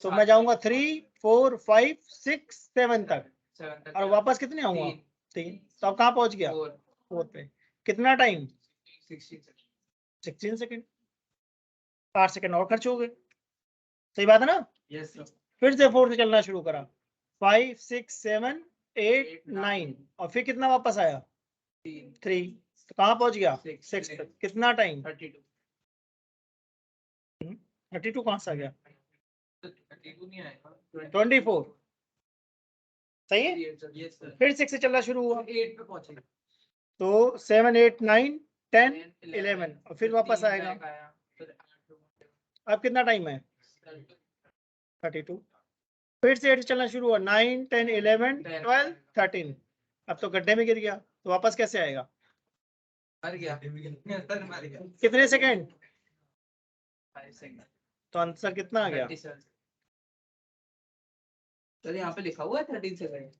तो मैं जाऊंगा 3 4 5 6 7 तक, 7 तक और वापस कितने आऊंगा? 3। तो अब कहाँ पहुंच गया? 4 4 पे। कितना टाइम? 16 16 सेकेंड। 8 सेकेंड और खर्च हो गए। सही बात है ना? Yes sir. फिर से 4 से चलना शुरू करा, 5 6 7 8 9, और फिर कितना वापस आया? 3। तो कहाँ पहुंच गया? 6 तक। कितना टाइम? 32 32 कहाँ से आ गया? 32 नहीं आएगा। 24। सही है। Yes sir. फिर 6 से चलना शुरू हुआ, 8 पे पहुंचेगा। तो 7 8 9 10 11, और फिर वापस आएगा। अब कितना टाइम है? 32। फिर से 8 से चलना शुरू हुआ, 9 10 11 12 13। अब तो गड्ढे में गिर गया, तो वापस कैसे आएगा? मर गया सर, मर गया। कितने सेकेंड? 5 सेकंड। तो आंसर कितना आ गया? 37 सर। यहाँ पे लिखा हुआ है 13 सेकंड।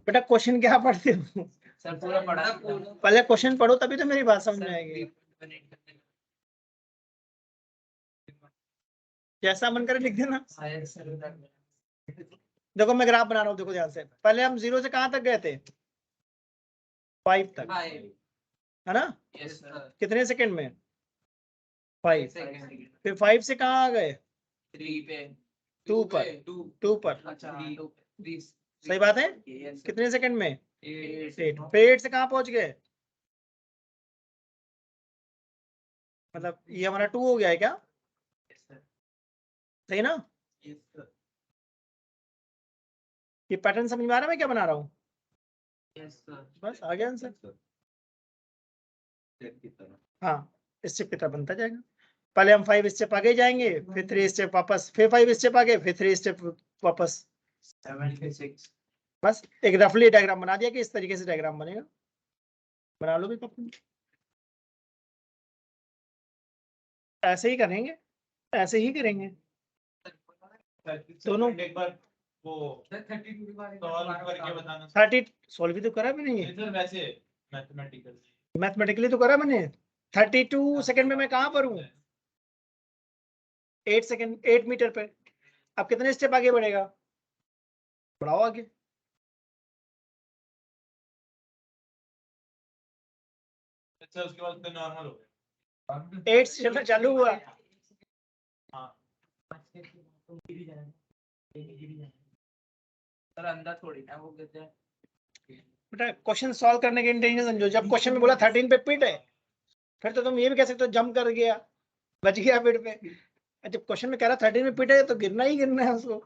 बेटा क्वेश्चन क्या पढ़ते हो? सर पूरा पढ़ा है। पहले क्वेश्चन पढ़ो तभी तो मेरी बात समझ में आएगी। जैसा मन करे लिख देना। देखो मैं ग्राफ बना रहा हूँ, देखो ध्यान से। पहले हम 0 से कहाँ तक गए थे? 5 तक, है ना? Yes sir. कितने सेकंड में? 5। सेकंड। फिर 5 से कहाँ आ गए? 3 पे 2 पर। 2 पर। अच्छा 2 पे। सही बात है। Yes sir. कितने सेकंड में? 8 फिर 8 से कहाँ पहुंच गए? मतलब ये हमारा 2 हो गया है क्या? सही ना? Yes sir. ये पैटर्न समझ में आ रहा है मैं क्या बना रहा हूँ? Yes sir. बस आ गया आंसर। हाँ, इस चिप की तरह बनता जाएगा। पहले हम 5 स्टेप आगे जाएंगे, फिर 3 स्टेप वापस, फिर 5 स्टेप आगे, फिर 3 स्टेप वापस। 76 बस एक रफली डायग्राम बना दिया कि इस तरीके से डायग्राम बनेगा, बना लो भी कॉपी। ऐसे ही करेंगे, ऐसे ही करेंगे दोनों। एक बार वो 32 के बारे में सॉल्व करके बताना 30 सॉल्व भी तो करा भी नहीं है, सर, वैसे मैथमेटिकल मैथमेटिकली तो करा मैंने। 32 सेकंड में मैं कहाँ पर हूँ? 8 सेकंड, 8 मीटर पे। अब कितने स्टेप आगे बढ़ेगा? बढ़ाओ आगे। अच्छा, उसके बाद तो नॉर्मल हो गया। 8 से चलना चालू हुआ। हाँ, सर अंदर थोड़ी ना वो कहते हैं बेटा क्वेश्चन सॉल्व करने के इंटेंशन समझो। जब क्वेश्चन में बोला 13 पे पिट है, फिर तो तुम ये भी कह सकते हो जंप कर गया, बच गया पिट पे। जब क्वेश्चन में कह रहा 13 में पिट है तो गिरना ही गिरना है उसको।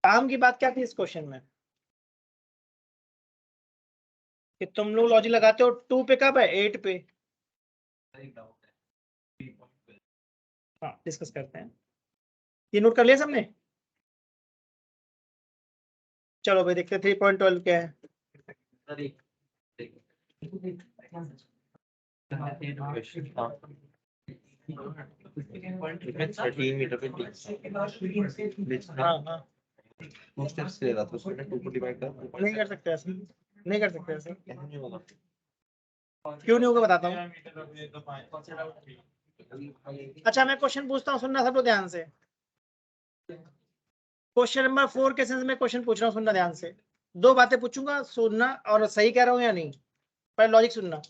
काम की बात क्या थी इस क्वेश्चन में कि तुम लोग लॉजिक लगाते हो 2 पे कब है? 8 पे। हाँ डिस्कस करते हैं। ये नोट कर लिया सबने? चलो भाई देखते हैं 3.12 क्या है। हाँ हाँ, नहीं कर सकते ऐसे, नहीं कर सकते ऐसे। क्यों नहीं होगा बताता हूँ। अच्छा मैं क्वेश्चन पूछता हूँ, सुनना सब लोग ध्यान से। क्वेश्चन नंबर 4 के सेंस में क्वेश्चन पूछ रहा हूँ, सुनना ध्यान से। 2 बातें पूछूंगा, सुनना और सही कह रहा हूँ या नहीं। पहले लॉजिक सुनना।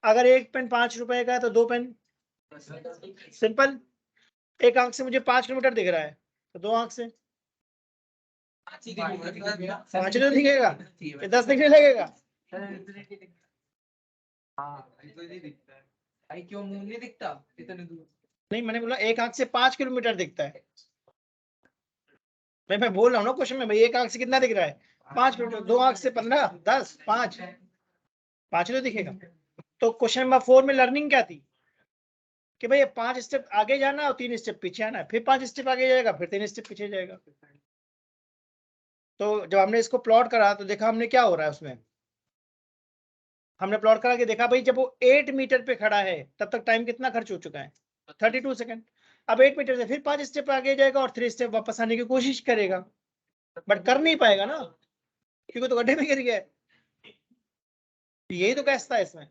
अगर एक पेन 5 रुपए का है तो 2 पेन। सिंपल। एक आंख से मुझे 5 किलोमीटर दिख रहा है तो 2 आंख से 5 तो दिखेगा, ये 10 दिखने लगेगा। भाई क्यों मुंह नहीं दिखता इतने दूर? नहीं मैंने बोला एक आंख से 5 किलोमीटर दिखता है। मैं बोल रहा हूँ ना क्वेश्चन में, भाई एक आंख से कितना दिख रहा है? 5 किलोमीटर। 2 आंख से 15, 10, 5, 5 तो दिखेगा। तो क्वेश्चन नंबर 4 में लर्निंग क्या थी कि भाई 5 स्टेप आगे जाना और 3 स्टेप पीछे आना है, फिर 5 स्टेप आगे जाएगा, फिर 3 स्टेप पीछे जाएगा। तो जब हमने इसको प्लॉट करा तो देखा हमने क्या हो रहा है उसमें। हमने प्लॉट करा के देखा भाई जब वो 8 मीटर पे खड़ा है तब तक टाइम कितना खर्च हो चुका है? 32 सेकंड। अब 8 मीटर से फिर 5 स्टेप आगे जाएगा और 3 स्टेप वापस आने की कोशिश करेगा, बट कर नहीं पाएगा ना क्योंकि तो गड्ढे में गिर गया है। यही तो कैस था इसमें,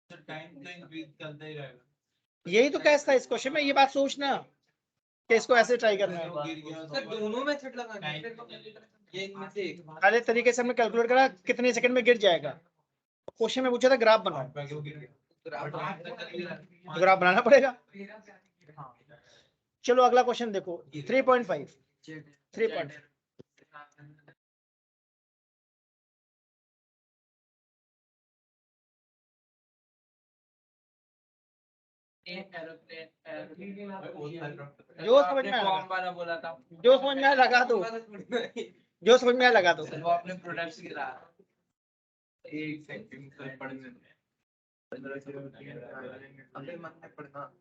टाइम तो इंक्रीज चलता ही रहेगा। यही तो कैस था इस क्वेश्चन में। ये बात सोचना कि इसको ऐसे ट्राई करना है। गिर गया सर दोनों में छट लगा ये इनमें से एक पहले तरीके से हमने कैलकुलेट करा कितने सेकंड में गिर जाएगा। क्वेश्चन में पूछा था ग्राफ बनाओ, तो ग्राफ बनाना पड़ेगा। चलो अगला क्वेश्चन देखो 3.5। 3. जो समझ में आया वाला बोला था जो समझ में आया लगा दो, जो समझ में आया लगा दो। वो आपने प्रोडक्ट्स गिरा एक सेकंड पढ़ने अभी मन में पढ़ना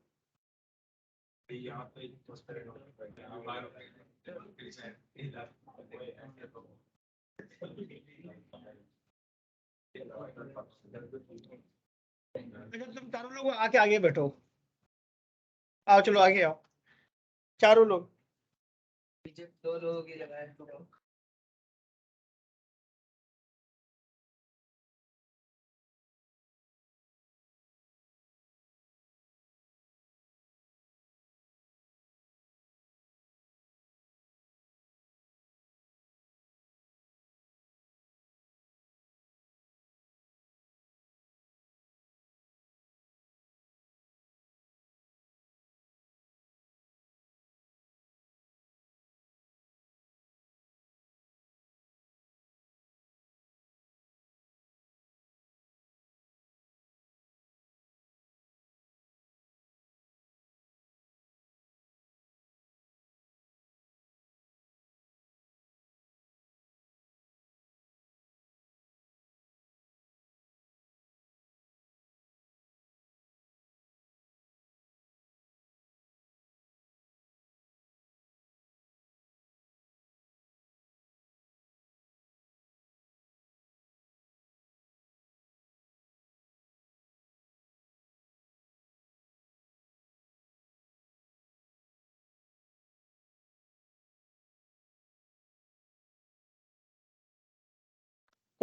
अच्छा तुम चारों लोग आके आगे बैठो, आओ चलो आगे आओ चारों लोग। पीछे 2 लोगों की जगह है तो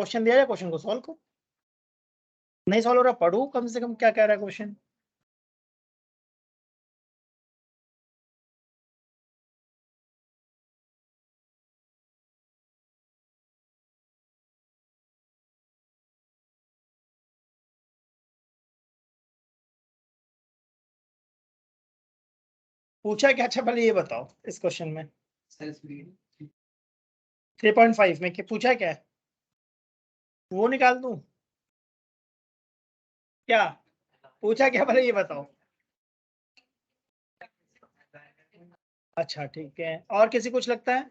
क्वेश्चन दिया है, क्वेश्चन को सॉल्व करो। नहीं सॉल्व हो रहा पढ़ो कम से कम क्या कह रहा है क्वेश्चन। पूछा क्या? अच्छा पहले ये बताओ इस क्वेश्चन में 3.5 में क्या पूछा क्या है, वो निकाल दूं क्या? पूछा क्या पहले ये बताओ। अच्छा ठीक है, और किसी कुछ लगता है?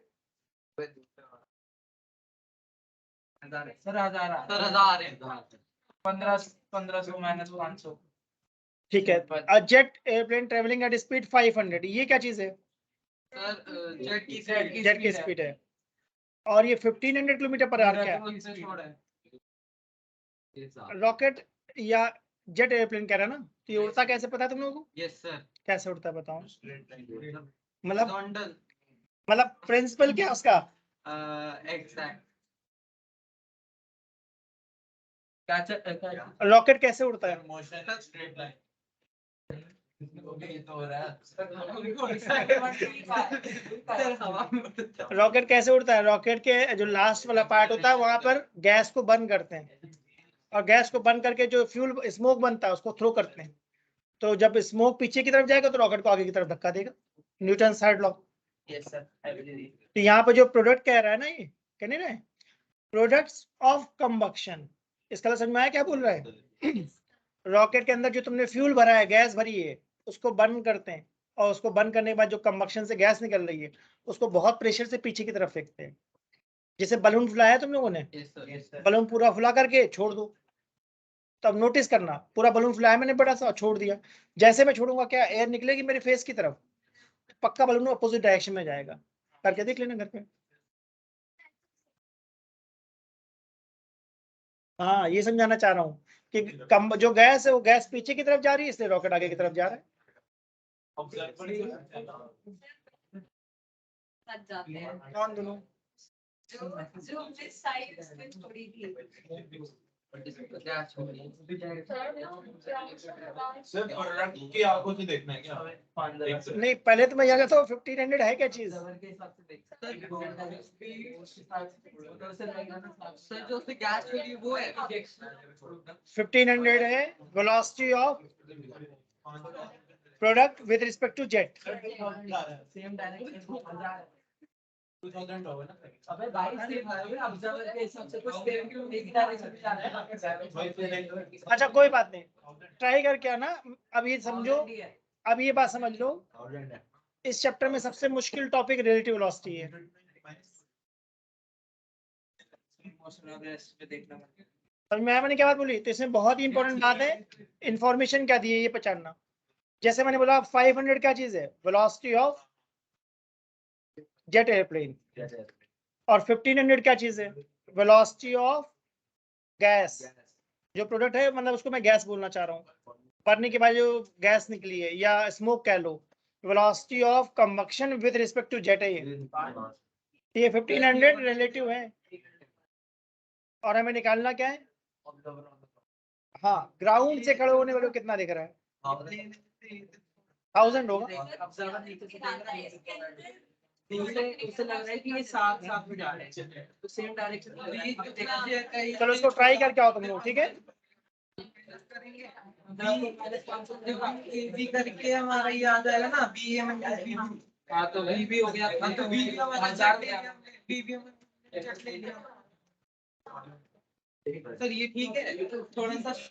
सर 1000 है 1500 माइनस 500। ठीक है, a jet airplane travelling at speed 500, ये क्या चीज है? सर जेट की स्पीड है। और ये 1500 किलोमीटर पर आवर क्या है? रॉकेट या जेट एयरप्लेन कह रहा है ना, तो ये उड़ता कैसे पता है तुम लोगों को? Yes sir. कैसे उड़ता है बताओ। मतलब हॉरिजॉन्टल मतलब प्रिंसिपल क्या है उसका? एग्जैक्ट रॉकेट कैसे उड़ता है? Motion straight line. रॉकेट कैसे उड़ता है? रॉकेट के जो लास्ट वाला पार्ट होता है वहां पर गैस को बर्न करते हैं, और गैस को बर्न करके जो फ्यूल स्मोक बनता है उसको थ्रो करते हैं। तो जब स्मोक पीछे की तरफ जाएगा तो रॉकेट को आगे की तरफ धक्का देगा, Newton third law. Yes sir. तो यहाँ पे जो प्रोडक्ट कह रहा है ना, ये कहने ना प्रोडक्ट्स ऑफ कंबक्शन, इसका समझ में आया क्या बोल रहा है? रॉकेट के अंदर जो तुमने फ्यूल भरा है, गैस भरी है, उसको बर्न करते हैं, और उसको बर्न करने के बाद जो कंबक्शन से गैस निकल रही है उसको बहुत प्रेशर से पीछे की तरफ फेंकते हैं। जैसे बलून फुलाया तुम लोगों ने, बलून पूरा फुला करके छोड़ दो, तब नोटिस करना पूरा बलून फुलाया मैंने बड़ा सा, छोड़ दिया, जैसे मैं छोड़ूंगा क्या एयर निकलेगी मेरे फेस की तरफ, पक्का बलून अपोजिट डायरेक्शन में जाएगा। करके देख लेना घर पे। हाँ ये समझाना चाह रहा हूँ कि कम जो गैस है वो गैस पीछे की तरफ जा रही है, इसलिए रॉकेट आगे की तरफ जा रहा है। सच जाते हैं कौन दोनों? जो जिस साइड पे थोड़ी थी सर प्रोडक्ट की आपको तो देखना है क्या? नहीं पहले तो मैं यहाँ कहता हूँ 1500 है क्या चीज? सर जो उससे गैस चली वो है 1500 है velocity of product with respect to jet. Same direction 2000 होगा ना। अबे 22 से भाई ऑब्जर्वर के हिसाब से कुछ सेम क्यों एक ही डायरेक्शन में जा रहा है। अच्छा कोई बात नहीं, ट्राई करके आना। अब ये समझो, अब ये बात समझ लो, इस चैप्टर में सबसे मुश्किल टॉपिक रिलेटिव वेलोसिटी है। समझ में आया मैंने क्या बात बोली? तो इसमें बहुत ही इंपॉर्टेंट बात है, इंफॉर्मेशन क्या दी है ये पहचानना। जैसे मैंने बोला 500 क्या चीज है? Velocity of jet airplane. और 1500 क्या चीज है? Velocity of gas. जो प्रोडक्ट है मतलब उसको मैं गैस बोलना चाह रहा हूँ, भरने के बाद जो गैस निकली है या स्मोक कह लो, velocity of combustion with respect to jet है ये 1500 रिलेटिव है। और हमें निकालना क्या है? हाँ ग्राउंड से खड़े होने वाले को कितना दिख रहा है? 1000 होगा। ऑब्जर्वर नीचे से देख रहा है उसे लग रहा है कि ये साथ साथ में जा रहे हैं तो सेम डायरेक्शन। चलो इसको ट्राई करके आओ तुम लोग, ठीक है? बी करके हमारा ये आ जाएगा ना बी एम बी। हाँ तो बी भी हो गया तो बी का वाला बी भी सर ये ठीक है थोड़ा सा